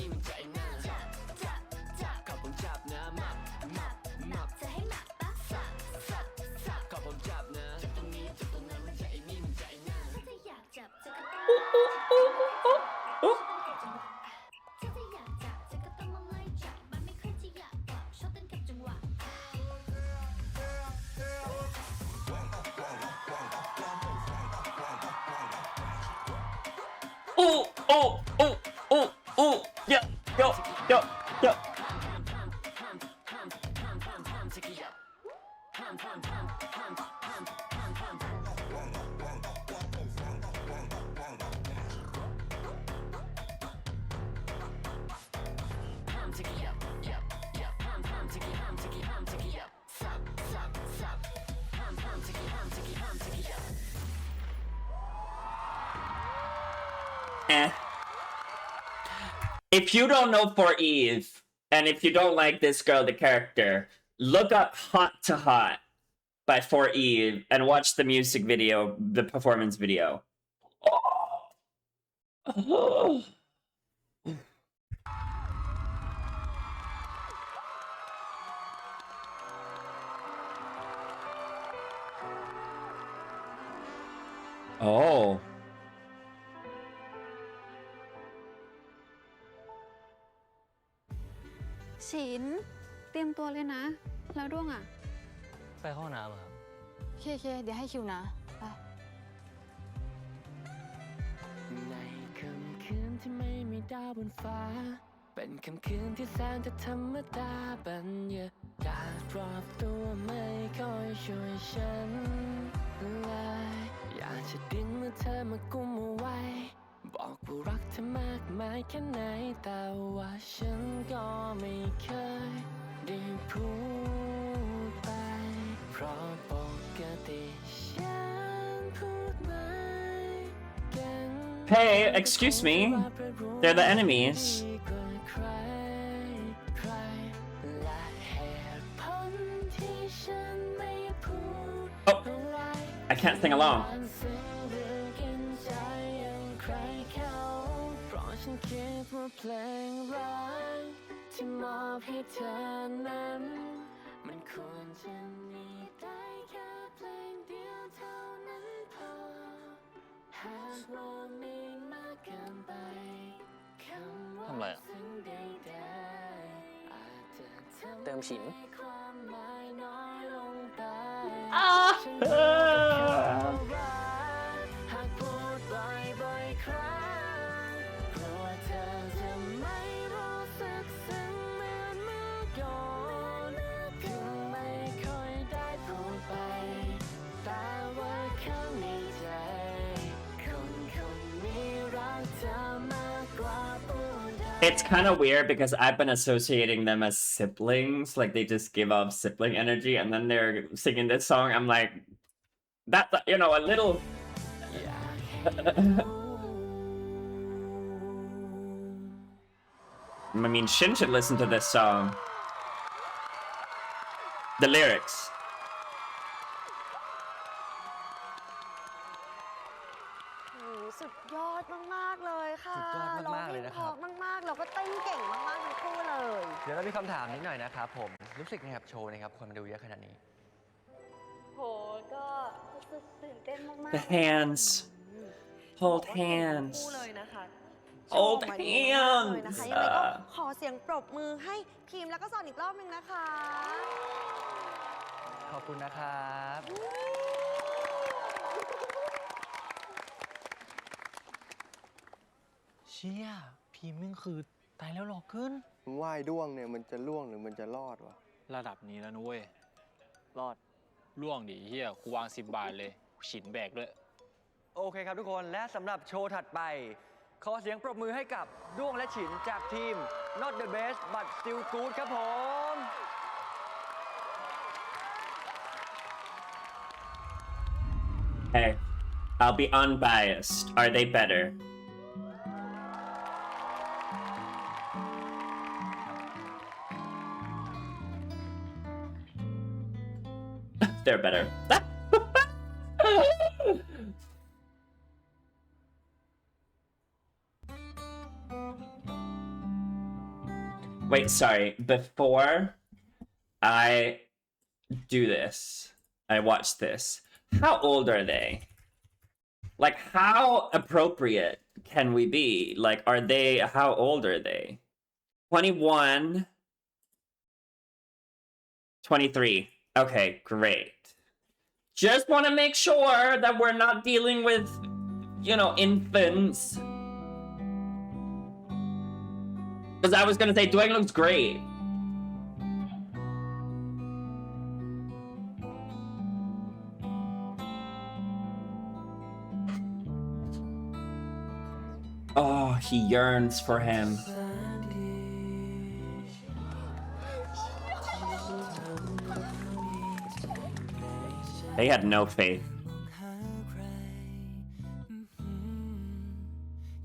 Oh, oh, oh, oh, oh, yeah, yo, yo, yo. If you don't know For Eve, and if you don't like this girl, the character, look up Hot to Hot by For Eve and watch the music video, the performance video. Oh. Oh. ฉิน เตรียมตัวเลยนะ แล้วด้วงอ่ะ ไปห้องน้ำครับ เค เดี๋ยวให้คิวนะ ไป ในค่ำคืนที่ไม่มีดาวบนฟ้า เป็นค่ำคืนที่แสนจะธรรมดาบรรยากาศรอบตัวไม่ค่อยช่วยฉันเลยอยากจะดึงมือเธอมากุมเอาไว้บอกว่ารักเธอมากมายแค่ไหนแต่ว่าฉันก็ไม่เคยได้พูดไปเพราะปกติฉันพูดไม่เก่ง Hey, excuse me. They're the enemies. Oh, I can't sing along. Làmอะไรอ่ะ เติมฉิน It's kind of weird because I've been associating them as siblings, like they just give off sibling energy, and then they're singing this song. I'm like, that's, you know, a little. I mean, Shin should listen to this song. The lyrics. สุดยอดมากๆเลยค่ะ สุดยอดมากๆเลยนะครับ ร้องเพลงเพราะมากๆเราก็เต้นเก่งมากๆทั้งคู่เลย เดี๋ยวเรามีคำถามนิดหน่อยนะครับผม รู้สึกไงกับโชว์นะครับ คนมาดูเยอะขนาดนี้ โหก็รู้สึกตื่นเต้นมาก The hands. Hold hands. คู่เลยนะคะ Hold โชว์มาดีมากเลยนะคะ hands. ยังไงก็ขอเสียงปรบมือให้พิมพ์แล้วก็สอนอีกรอบหนึงนะคะ ขอบคุณนะครับ เชี่ยพีมแม่งคือตายแล้วหลอกขึ้น ว่ายด้วงเนี่ยมันจะล่วงหรือมันจะรอดวะ ระดับนี้แล้วนุ้ย รอด ล่วงดิเฮียกูวาง10 บาทเลย ฉินแบกด้วย โอเคครับทุกคน และสำหรับโชว์ถัดไป ขอเสียงปรบมือให้กับด้วงและฉินจากทีม Not the best but still good ครับผม Hey, I'll be unbiased. Are they better? They're better. Wait, sorry. Before I do this, I watch this. How old are they? Like, how appropriate can we be? Like, are they, how old are they? 21, 23. Okay, great. Just want to make sure that we're not dealing with, you know, infants. Because I was going to say, Duang looks great. Oh, he yearns for him. They had no faith.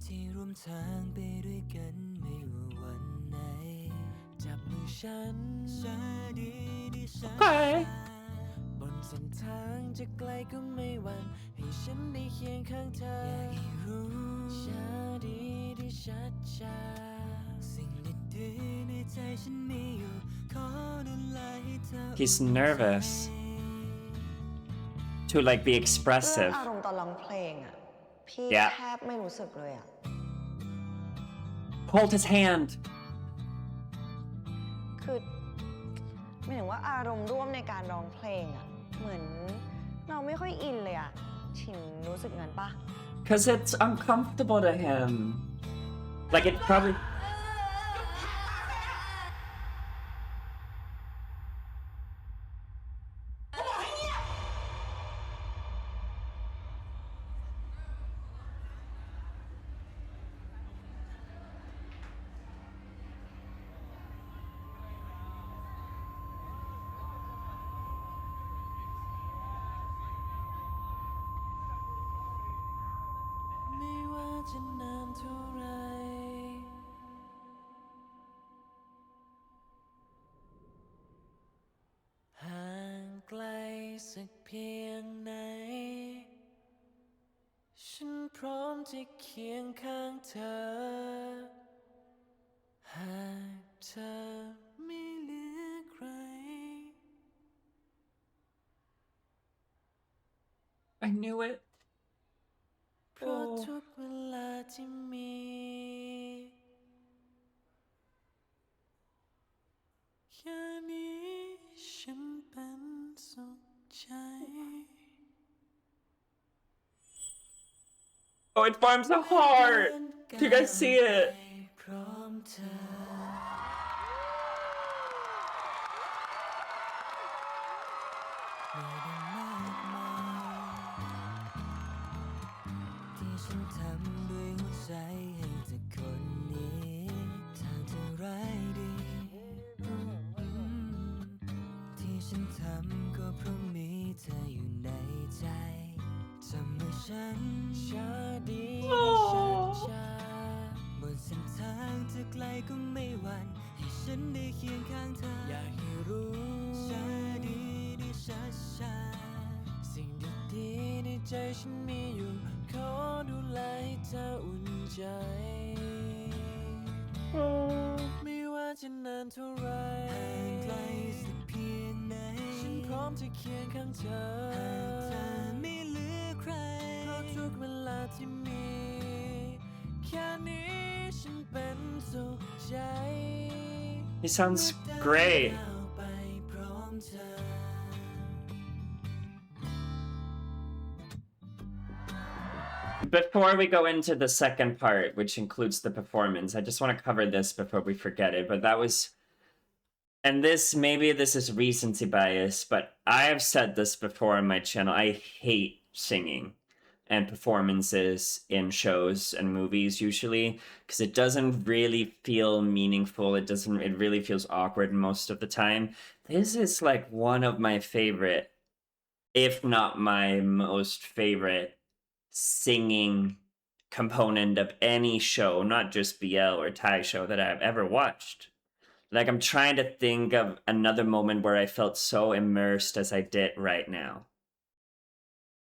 ที่ร่วมทางไปด้วยกันไม่ว่าวันไหนจับมือฉันช้าดีที่ฉัน Okay. บนเส้นทางจะไกลก็ไม่หวั่นให้ฉันได้เคียงข้างเธออยากให้รู้ช้าดีที่ชัดชาสิ่งดีๆในใจฉันมีอยู่ขอดูแลให้เธอ He's nervous. To like be เรื่อง expressive. อารมณ์ตอนร้องเพลงอ่ะ พี่ Yeah. แทบไม่รู้สึกเลยอ่ะ Hold his hand. คือหมายถึงว่าอารมณ์ร่วมในการร้องเพลงอ่ะ เหมือนเราไม่ค่อยอินเลยอ่ะ ฉินรู้สึกงั้นปะ Because it's uncomfortable to him. Like, it probably. จะนานเท่าไรห่างไกลสักเพียงไหนฉันพร้อมจะเคียงข้างเธอหากเธอไม่เหลือใคร I knew it เพราะทุกเวลาที่มี แค่นี้ฉันเป็นสุขใจ Oh, it forms a heart. Do you guys see it? พร้อมเธอไม่ได้มากมายที่ฉันทำด้วยหัวใจให้เธอคนนี้ถ้าเธอร้ายดีที่ฉันทำก็เพราะมีเธออยู่ในใจทำให้ฉันชาดีชัดชาบนเส้นทางจะไกลก็ไม่หวั่นให้ฉันได้เคียงข้างเธออยากให้รู้ชาดีชัดชาสิ่งดีๆในใจฉันมีอยู่ขอดูแลให้เธออุ่นใจไม่ว่าจะนานเท่าไรห่างไกลสักเพียงไหนฉันพร้อมจะเคียงข้างเธอหากเธอไม่เหลือใครเพราะทุกเวลาที่มีแค่นี้ฉันเป็นสุขใจ He sounds great. ไปพร้อมเธอ Before we go into the second part, which includes the performance, I just want to cover this before we forget it. But that was, and this, maybe this is recency bias, but I have said this before on my channel. I hate singing and performances in shows and movies usually because it doesn't really feel meaningful. It really feels awkward most of the time. This is like one of my favorite, if not my most favorite, singing component of any show, not just BL or Thai show that I've ever watched. Like, I'm trying to think of another moment where I felt so immersed as I did right now.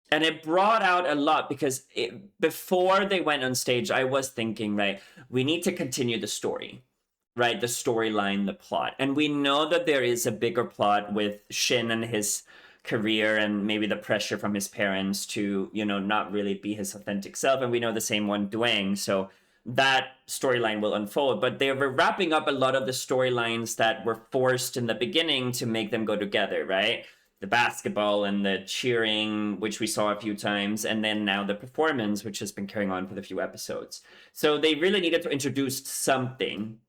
And it brought out a lot because before they went on stage, I was thinking, right, we need to continue the story, right? The storyline, the plot. And we know that there is a bigger plot with Shin and his career and maybe the pressure from his parents to, you know, not really be his authentic self. And we know the same one, Duang. So that storyline will unfold. But they were wrapping up a lot of the storylines that were forced in the beginning to make them go together, right? The basketball and the cheering, which we saw a few times, and then now the performance, which has been carrying on for the few episodes. So they really needed to introduce something.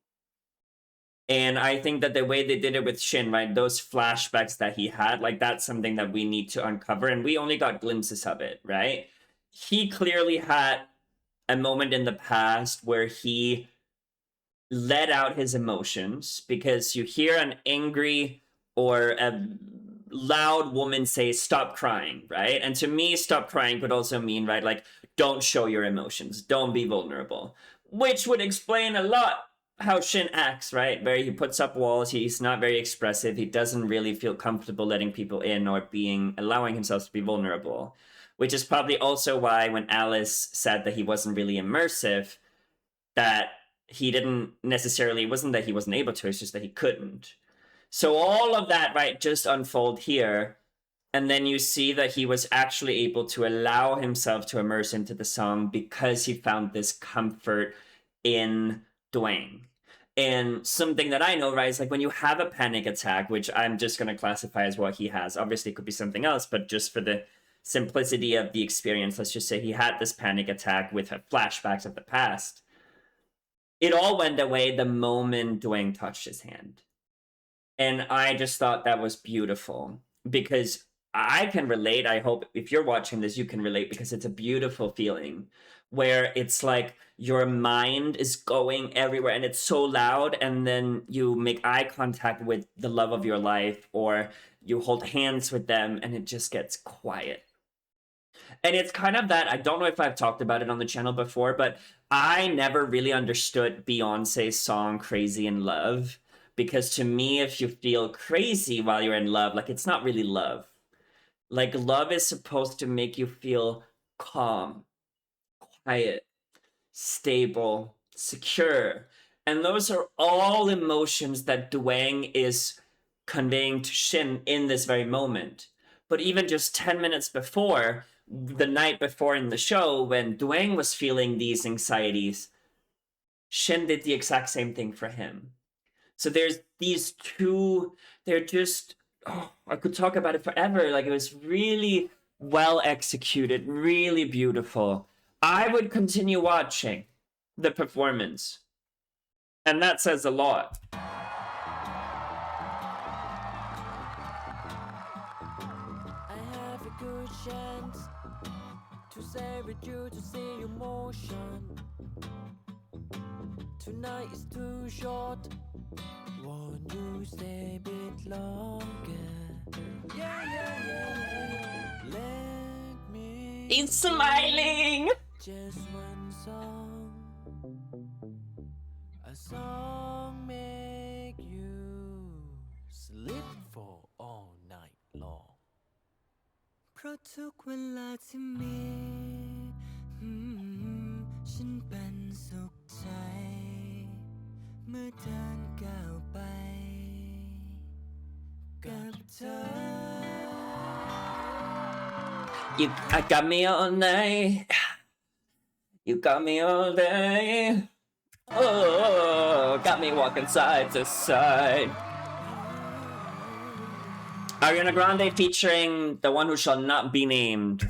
And I think that the way they did it with Shin, right, those flashbacks that he had, like, that's something that we need to uncover. And we only got glimpses of it, right? He clearly had a moment in the past where he let out his emotions because you hear an angry or a loud woman say, stop crying, right? And to me, stop crying could also mean, right, like, don't show your emotions, don't be vulnerable, which would explain a lot how Shin acts, right? Where he puts up walls, he's not very expressive, he doesn't really feel comfortable letting people in or allowing himself to be vulnerable, which is probably also why when Alice said that he wasn't really immersive, that he didn't necessarily, it wasn't that he wasn't able to, it's just that he couldn't. So all of that, right, just unfold here. And then you see that he was actually able to allow himself to immerse into the song because he found this comfort in Duang. And something that I know, right, is like when you have a panic attack, which I'm just going to classify as what he has. Obviously, it could be something else, but just for the simplicity of the experience, let's just say he had this panic attack with flashbacks of the past. It all went away the moment Duang touched his hand. And I just thought that was beautiful because I can relate. I hope if you're watching this, you can relate because it's a beautiful feeling where it's like your mind is going everywhere and it's so loud. And then you make eye contact with the love of your life or you hold hands with them and it just gets quiet. And it's kind of that, I don't know if I've talked about it on the channel before, but I never really understood Beyonce's song Crazy in Love. Because to me, if you feel crazy while you're in love, like, it's not really love. Like, love is supposed to make you feel calm, quiet, stable, secure. And those are all emotions that Duang is conveying to Shin in this very moment. But even just 10 minutes before, the night before in the show, when Duang was feeling these anxieties, Shin did the exact same thing for him. So there's these two, they're just, oh, I could talk about it forever. Like, it was really well executed, really beautiful. I would continue watching the performance. And that says a lot. I have a good chance to stay with you, to see your motion. Tonight is too short. Won't you stay a bit longer? Yeah. Let me. He's smiling. Just one song. A song make you sleep for all night long. เพราะทุกเวลาที่มีฉันเป็นสุขใจเมื่อเดินก้าวไปกับเธอ You got me all night. You got me all day. Oh, got me walking side to side. Ariana Grande featuring the one who shall not be named.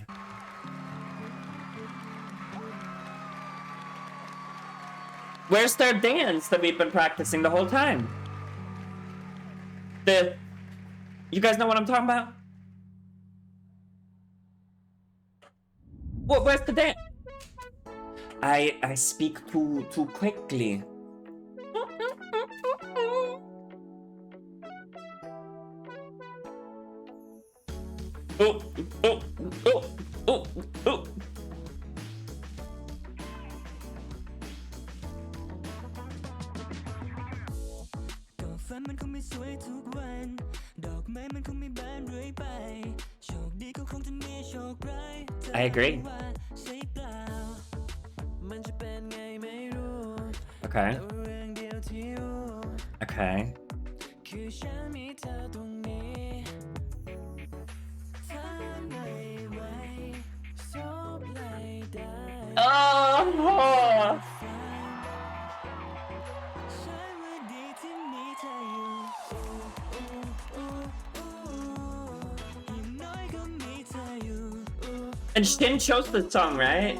Where's their dance that we've been practicing the whole time? You guys know what I'm talking about? Where's the dance? I speak too quickly. Oh. ก็ฝันมันคงไม่สวยทุกวัน ดอกไม้มันคงไม่บานเรื่อยไป โชคดีก็คงจะมีโชคร้าย I agree. ใช่เปล่า มันจะเป็นไงไม่รู้ Okay. แต่ว่าเรื่องเดียวที่รู้ Okay. คือฉันมีเธอตรงนี้ถ้าไม่ไหวซบไหลได้ Oh. ฉันว่าดีที่มีเธออยู่อย่างน้อยก็มีเธออยู่ And Shin chose the song, right?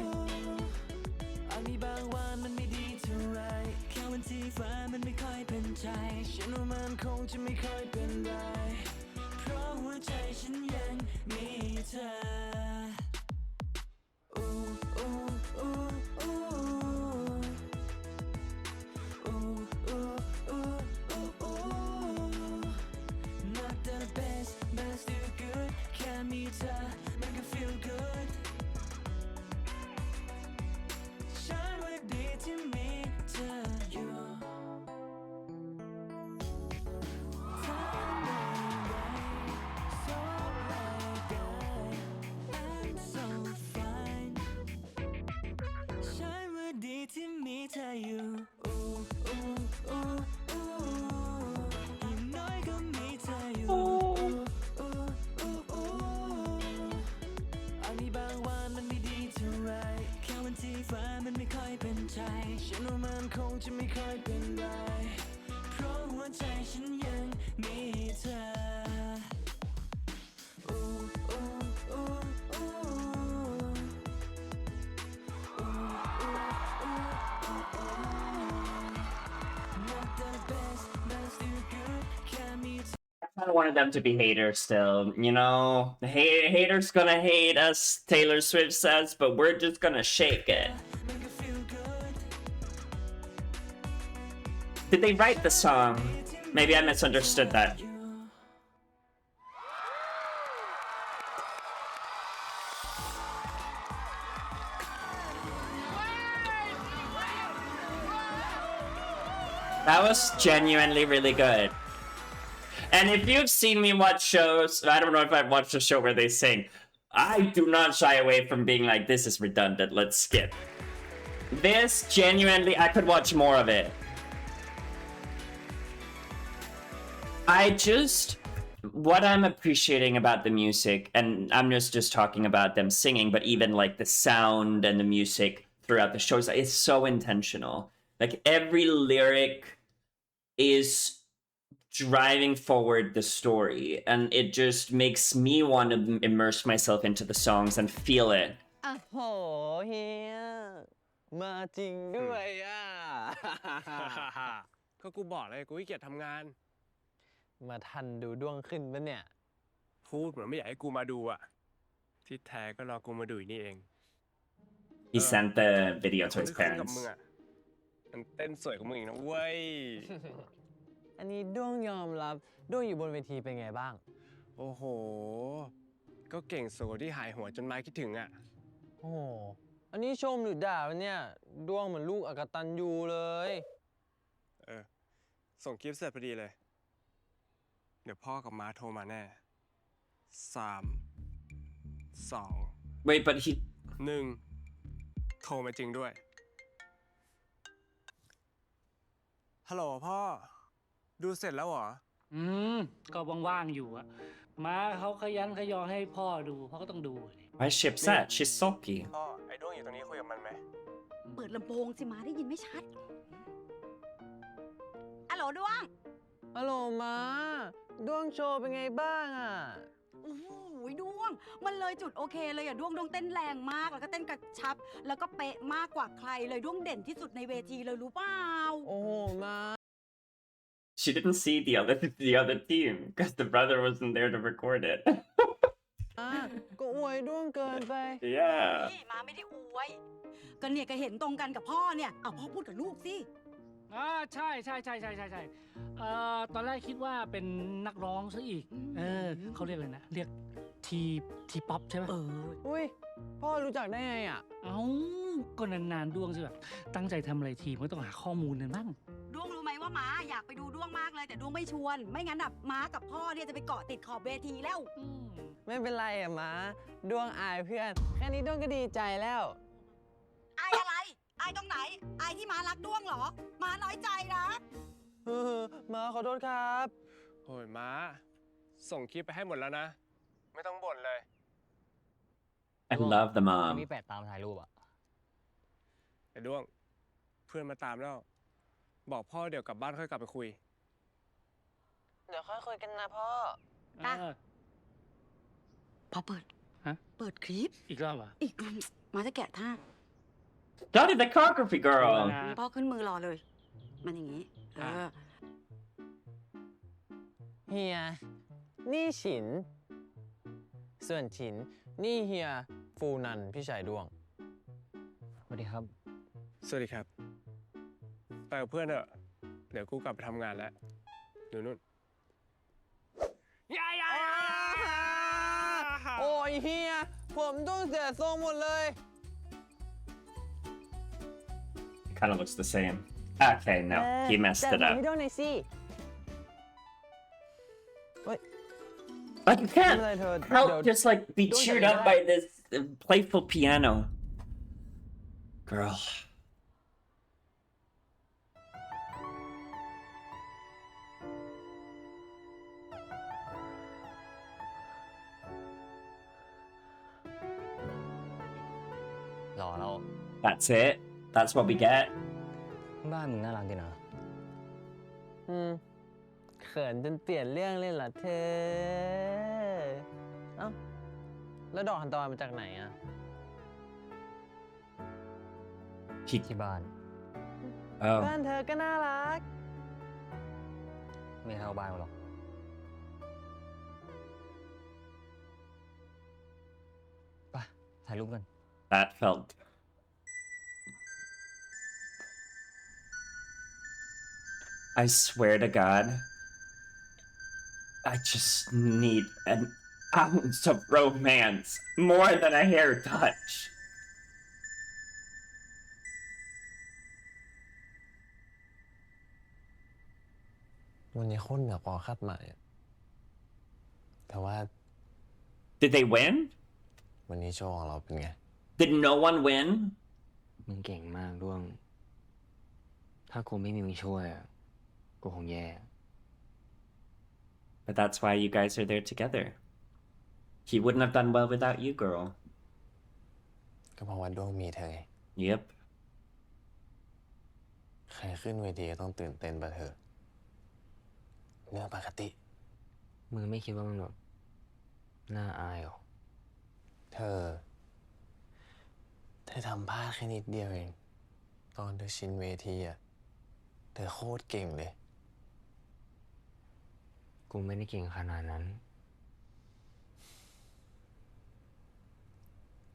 อาจมีบางวันมันไม่ดีเท่าไรแค่วันที่ฟ้ามันไม่ค่อยเป็นใจฉันว่ามันคงจะไม่ค่อยเป็นไรเพราะหัวใจฉันยังมีเธอNot the best, but still good แค่มีเธอมันก็ feel good ฉันว่าดีที่มีเธออยู่ถ้าไม่ไหวso like that I'm so fine ฉันว่าดีที่มีเธออยู่อย่างน้อยก็มีเธออยู่อาจมีบางวันมันไม่ดีเท่าไรแค่วันที่ฟ้ามันไม่ค่อยเป็นใจฉันว่ามันคงจะไม่ค่อยเป็นไรเพราะหัวใจฉันยังมีเธอ Not the best, but still good แค่มีเธอ I kind of wanted them to be haters still, you know? Haters gonna hate us, Taylor Swift says, but we're just gonna shake it. มันก็ feel good Did they write the song? Maybe I misunderstood that. That was genuinely really good. And if you've seen me watch shows, I don't know if I've watched a show where they sing, I do not shy away from being like, this is redundant, let's skip. This, genuinely, I could watch more of it. What I'm appreciating about the music, and I'm just talking about them singing, but even like the sound and the music throughout the shows, it's so intentional. Like every lyric is driving forward the story, and it just makes me want to immerse myself into the songs and feel it. อ่ะโหเฮียมาจริงด้วยอ่ะ ก็กูบอกเลยกูขี้เกียจทำงาน มาทันดูด้วงขึ้นปะเนี่ย พูดเหมือนไม่อยากให้กูมาดูอ่ะ ที่แท้ก็รอกูมาดูนี่เอง He sent the video to คน his ที่ขึ้นกับ parents. มึงอ่ะมันเต้นสวยกว่ามึงอีกนะเว้ย อันนี้ด้วงยอมรับด้วงอยู่บนเวทีเป็นไงบ้าง โอ้โห ก็เก่งโสที่หายหัวจนไม้คิดถึงอ่ะ โอ้โหอันนี้ชมหรือด่าวะเนี่ยด้วงเหมือนลูกอกตันยูเลย ส่งคลิปเสร็จพอดีเลย เดี๋ยวพ่อกับม้าโทรมาแน่ 3 2 Wait, but he... 1 โทรมาจริงด้วย ฮัลโหลพ่อ ดูเสร็จแล้วเหรอ ก็ว่างๆอยู่อะมาเขาขยันขยอให้พ่อดูพ่อก็ต้องดู Why is she upset? She's sulky. พ่อ ไอ้ด้วงอยู่ตรงนี้คุยกับมันไหม เปิดลำโพงสิมาได้ยินไม่ชัดอะโหลดวง ฮัลโหลมาด้วงโชว์เป็นไงบ้างอ่ะ โอ้โหดวง มันเลยจุดโอเคเลยอะดวงเต้นแรงมากแล้วก็เต้นกระชับ แล้วก็เป๊ะมากกว่าใครเลยดวงเด่นที่สุดในเวทีเลยรู้เปล่า โอ้โหมา She didn't see the other team because the brother wasn't there to record it. ก็อวยด้วงเกินไป Yeah. นี่มาไม่ได้อวยก็เนี่ยก็เห็นตรงกันกับพ่อเนี่ยเอาพ่อพูดกับลูกสิ ใช่ตอนแรกคิดว่าเป็นนักร้องซะอีกเขาเรียกอะไรนะเรียกทีป๊อปใช่ไหม อุ้ยพ่อรู้จักได้ไงอ่ะ เอ้าก็นานๆดวงสิแบบตั้งใจทำอะไรทีมันต้องหาข้อมูลกันบ้าง ดวงรู้ไหมว่าม้าอยากไปดูดวงมากเลยแต่ดวงไม่ชวน ไม่งั้นแบบม้ากับพ่อเนี่ยจะไปเกาะติดขอบเวทีแล้ว ไม่เป็นไรอ่ะมาด้วงอายเพื่อนแค่นี้ด้วงก็ดีใจแล้ว อายอะไร อายตรงไหน อายที่ม้ารักดวงเหรอ ม้าน้อยใจนะ มาขอโทษครับ โอ้ยม้า ส่งคลิปไปให้หมดแล้วนะ ไม่ต้องบ่นเลย I love the มี mom. แปดตามถ่ายรูปอ่ะ ไอ้ด้วง เพื่อนมาตามแล้ว บอกพ่อเดี๋ยวกลับบ้านค่อยกลับไปคุย เดี๋ยวค่อยคุยกันนะพ่อ พอเปิด ฮะ เปิดคลิป อีกรอบอ่ะ อีกม้าจะแกะท่า Study the choreography, girl. พ่อขึ้นมือรอเลย มันอย่างนี้ เฮีย นี่ฉิน ส่วนฉิน นี่เฮีย ฟูนัน พี่ชายด้วง สวัสดีครับ สวัสดีครับ ไปกับเพื่อนเถอะ เดี๋ยวกูกลับไปทำงานแล้วดูนู่น โอ้ยเฮีย ผมต้องเสียทรงหมดเลย Kind of looks the same. Okay, no, he messed แต่ it ผม up. ไม่ต้องหน่อยสิ Like you can't ไม่เป็นไรเธอ help เดี๋ยว just like be Don't cheered get up mad. by this playful piano. Girl. หล่อเรา That's it. That's what we get. บ้านมึงน่ารักดีนะ เขินจนเปลี่ยนเรื่องเลยเหรอเธอ เอ้า แล้วดอกฮันตอยมาจากไหนอ่ะ ที่บ้าน Oh. บ้านเธอก็น่ารัก ไม่เท่าบ้านกูหรอก ไปถ่ายรูปกัน That felt. I swear to God, I just need an ounce of romance more than a hair touch. วันนี้โคตรเหนือความคาดหมายอะแต่ว่า Did they win? วันนี้โชว์ของเราเป็นไง Did no one win? มึงเก่งมากด้วง ถ้ากูไม่มีมึงช่วยอะกูคงแย่ But that's why you guys are there together. He wouldn't have done well without you, girl. ก็เพราะว่าดวงมีเธอไง Yep. ใครขึ้นเวทีก็ต้องตื่นเต้นไปเถอะเรื่องปกติ มึงไม่คิดว่ามึงแบบน่าอายหรอ เธอทำพลาดแค่นิดเดียวเอง ตอนเธอชินเวทีอ่ะเธอโคตรเก่งเลย กูไม่ได้เก่งขนาดนั้น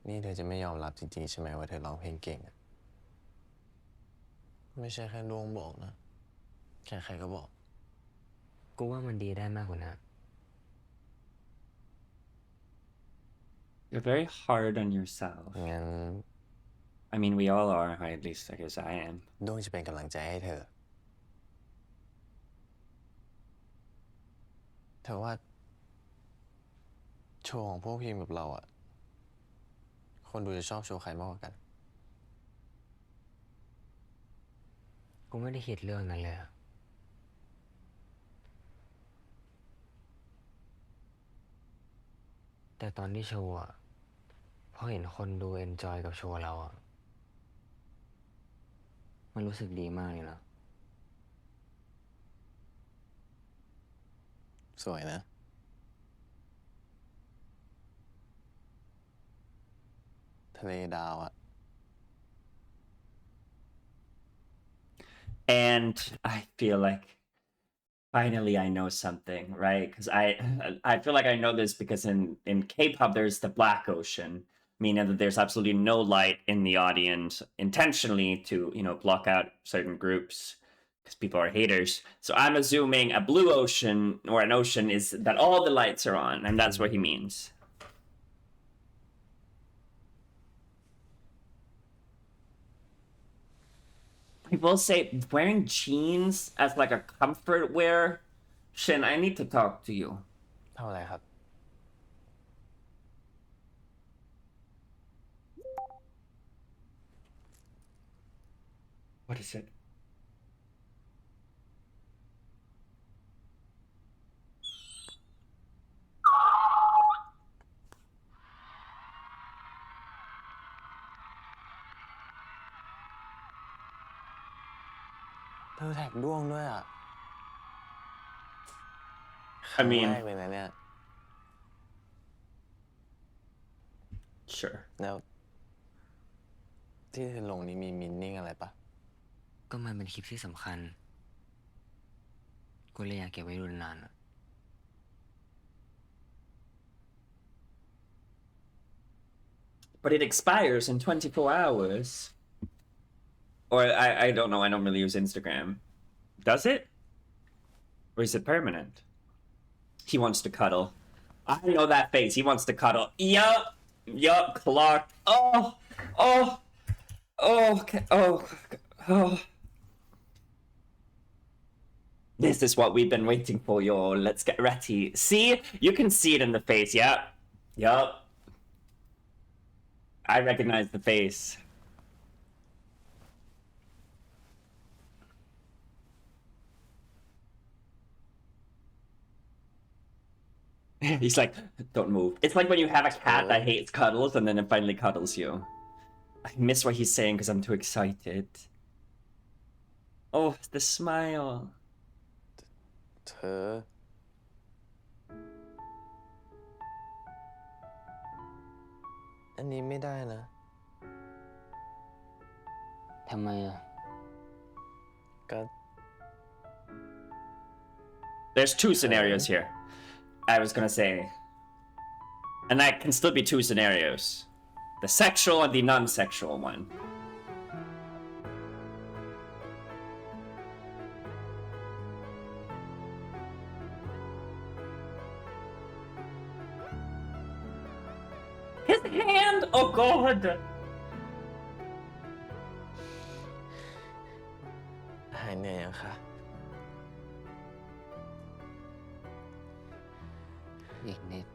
นี่เธอจะไม่ยอมรับจริงๆใช่ไหมว่าเธอร้องเพลงเก่งอะไม่ใช่แค่ดวงบอกนะใครๆก็บอก กูว่ามันดีได้มากกว่านั้น You're very hard on yourself. งั้น I mean, we all are. At least I guess I am. ดวงจะเป็นกำลังใจให้เธอ เธอว่า โชว์ของพวกพิมพ์แบบเราอ่ะ คนดูจะชอบโชว์ใครมากกว่ากัน กูไม่ได้คิดเรื่องนั้นเลยอะแต่ตอนที่โชว์อะพอเห็นคนดูเอนจอยกับโชว์เราอะมันรู้สึกดีมากเลยนะ สวยนะ ทะเลดาวอ่ะ And I feel like finally I know something, right? Because I feel like I know this because in K-pop there's the black ocean, meaning that there's absolutely no light in the audience intentionally to, block out certain groups because people are haters. So I'm assuming a blue ocean or an ocean is that all the lights are on, and that's what he means. I will say, wearing jeans as like a comfort wear, Shin, I need to talk to you. เท่าไหร่ครับ What is it?เธอแท็กด้วงด้วยอ่ะ I mean ครั้งแรกเลยนะเนี่ย Sure. แล้ว ที่เธอลงนี้มีมินนิ่งอะไรปะ ก็มันเป็นคลิปที่สำคัญ กูเลยอยากเก็บไว้ดูนานๆอะ But it expires in 24 hours. Or I don't know, I don't really use Instagram. Does it? Or is it permanent? He wants to cuddle. I know that face. He wants to cuddle. Yup, Clark. Oh. This is what we've been waiting for, y'all. Let's get ready. See? You can see it in the face, Yup. I recognize the face. He's like, don't move. It's like when you have a cat that hates cuddles and then it finally cuddles you. I miss what he's saying because I'm too excited. Oh, the smile. เธอ อันนี้ไม่ได้นะ ทำไมอะ ก็ There's two scenarios here. I was gonna say. And that can still be two scenarios. The sexual and the non-sexual one. His hand! Oh god! หายเหนื่อยยังคะ อีกนิด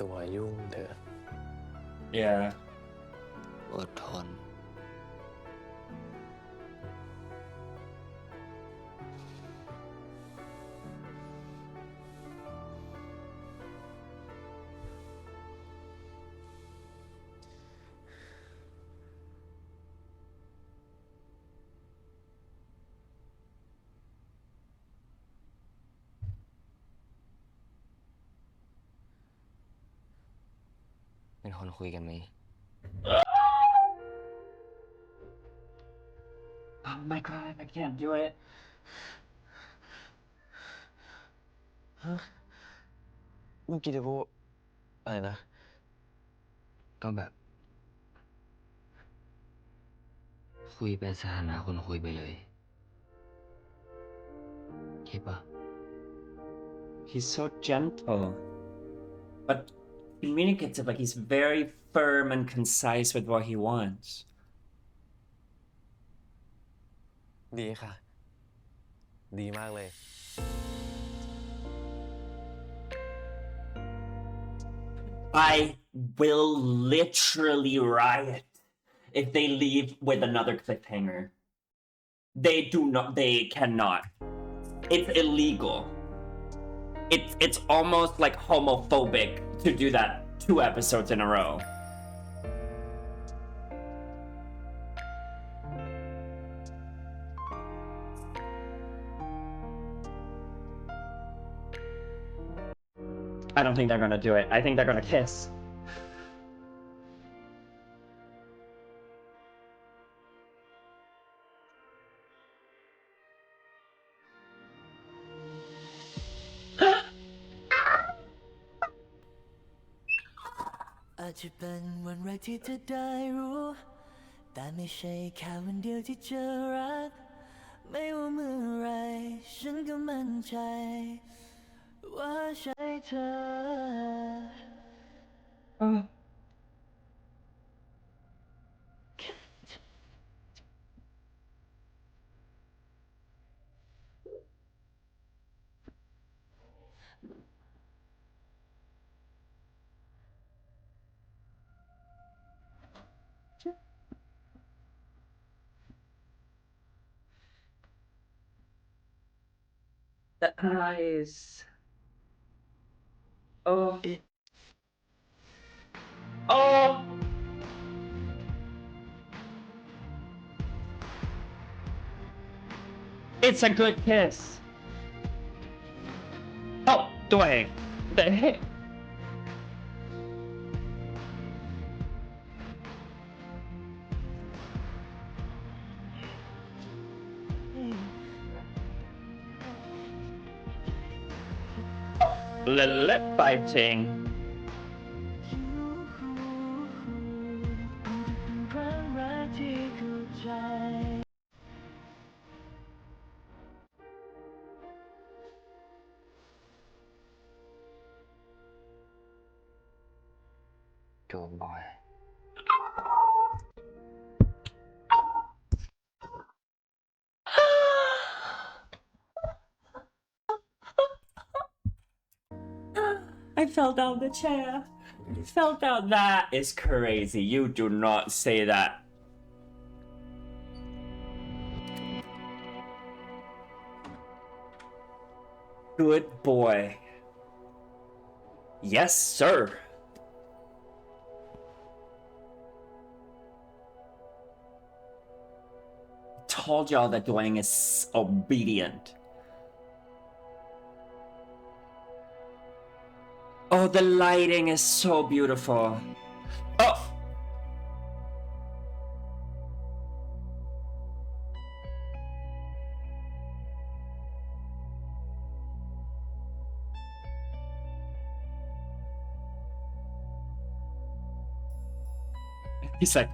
ตัวยุ่งเถอะ Yeah. อดทน เป็นคนคุยกันไหม Oh my god, I can't do it. เมื่อกี้เธอพูดอะไรนะ ก็แบบ คุยเป็นสถานะคนคุยไปเลยคิดปะ He's so gentle. But communicative, like he's very firm and concise with what he wants. ดีค่ะ ดีมากเลย I will literally riot if they leave with another cliffhanger. They cannot. It's illegal. It's almost like homophobic to do that 2 episodes in a row. I don't think they're gonna do it. I think they're gonna kiss. The eyes. Oh. Oh. It's a good kiss. Oh, Duang. The heck? Lip biting. Good boy. I fell down the chair. I fell down. That is crazy. You do not say that. Good boy. Yes, sir. Told y'all that Duang is obedient. Oh, the lighting is so beautiful. Oh! He's like,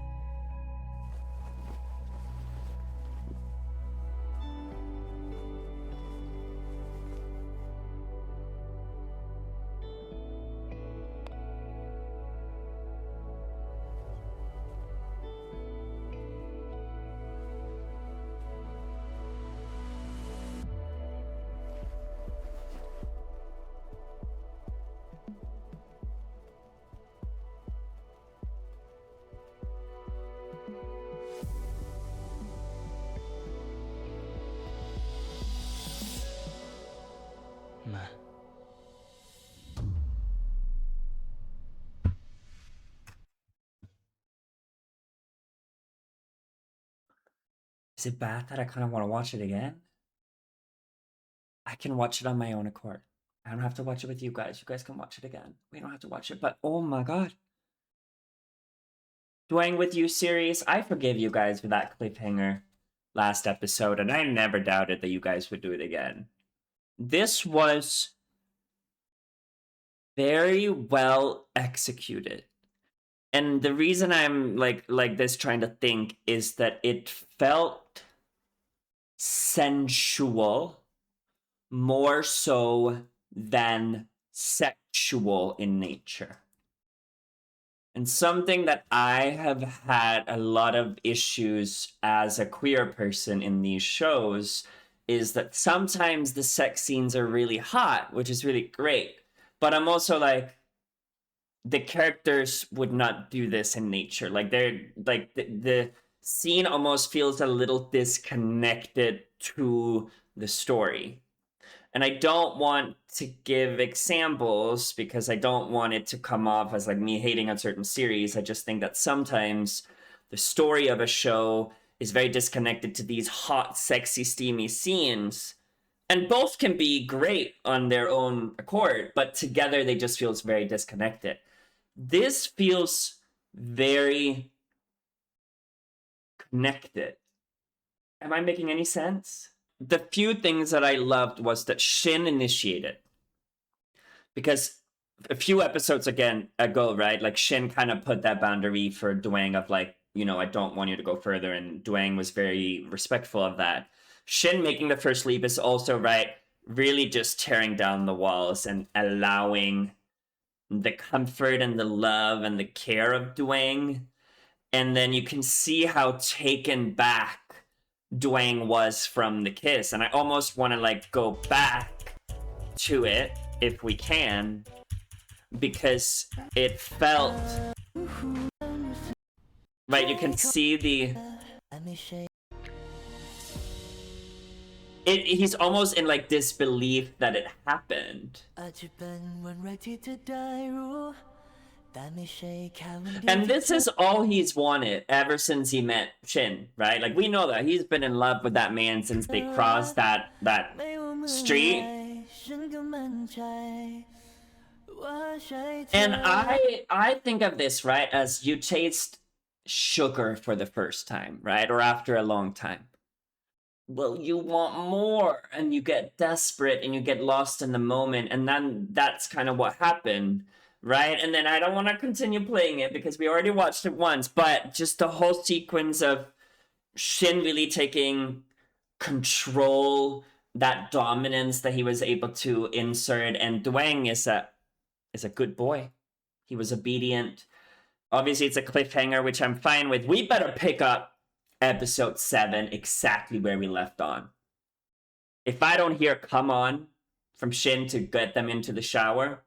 Is it bad that I kind of want to watch it again? I can watch it on my own accord. I don't have to watch it with you guys. You guys can watch it again. We don't have to watch it, but oh my god. Duang with You series, I forgive you guys for that cliffhanger last episode, and I never doubted that you guys would do it again. This was very well executed. And the reason I'm like this trying to think is that it felt sensual more so than sexual in nature. And something that I have had a lot of issues as a queer person in these shows is that sometimes the sex scenes are really hot, which is really great. But I'm also like, the characters would not do this in nature. Like they're like the scene almost feels a little disconnected to the story. And I don't want to give examples because I don't want it to come off as like me hating on certain series. I just think that sometimes the story of a show is very disconnected to these hot, sexy, steamy scenes. And both can be great on their own accord, but together they just feels very disconnected. This feels very connected. Am I making any sense? The few things that I loved was that Shin initiated. Because a few episodes ago, right? Like Shin kind of put that boundary for Duang of like, you know, I don't want you to go further, and Duang was very respectful of that. Shin making the first leap is also, right, really just tearing down the walls and allowing the comfort and the love and the care of Duang. And then you can see how taken back Duang was from the kiss. And I almost want to like go back to it if we can, because it felt right. You can see the he's almost in like disbelief that it happened. And this is all he's wanted ever since he met Shin, right? Like we know that he's been in love with that man since they crossed that street. And I think of this, right, as you taste sugar for the first time, right? Or after a long time. Well, you want more, and you get desperate and you get lost in the moment, and then that's kind of what happened. Right? And then I don't want to continue playing it because we already watched it once, but just the whole sequence of Shin really taking control, that dominance that he was able to insert, and Duang is a good boy. He was obedient. Obviously, it's a cliffhanger, which I'm fine with. We better pick up episode 7 exactly where we left on. If I don't hear "come on" from Shin to get them into the shower,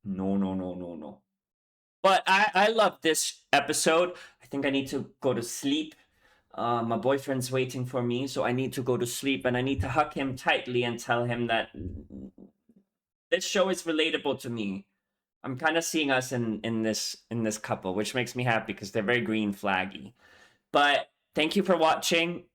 no. But I love this episode. I think I need to go to sleep. My boyfriend's waiting for me, so I need to go to sleep, and I need to hug him tightly and tell him that this show is relatable to me. I'm kind of seeing us in this couple, which makes me happy because they're very green flaggy. But thank you for watching.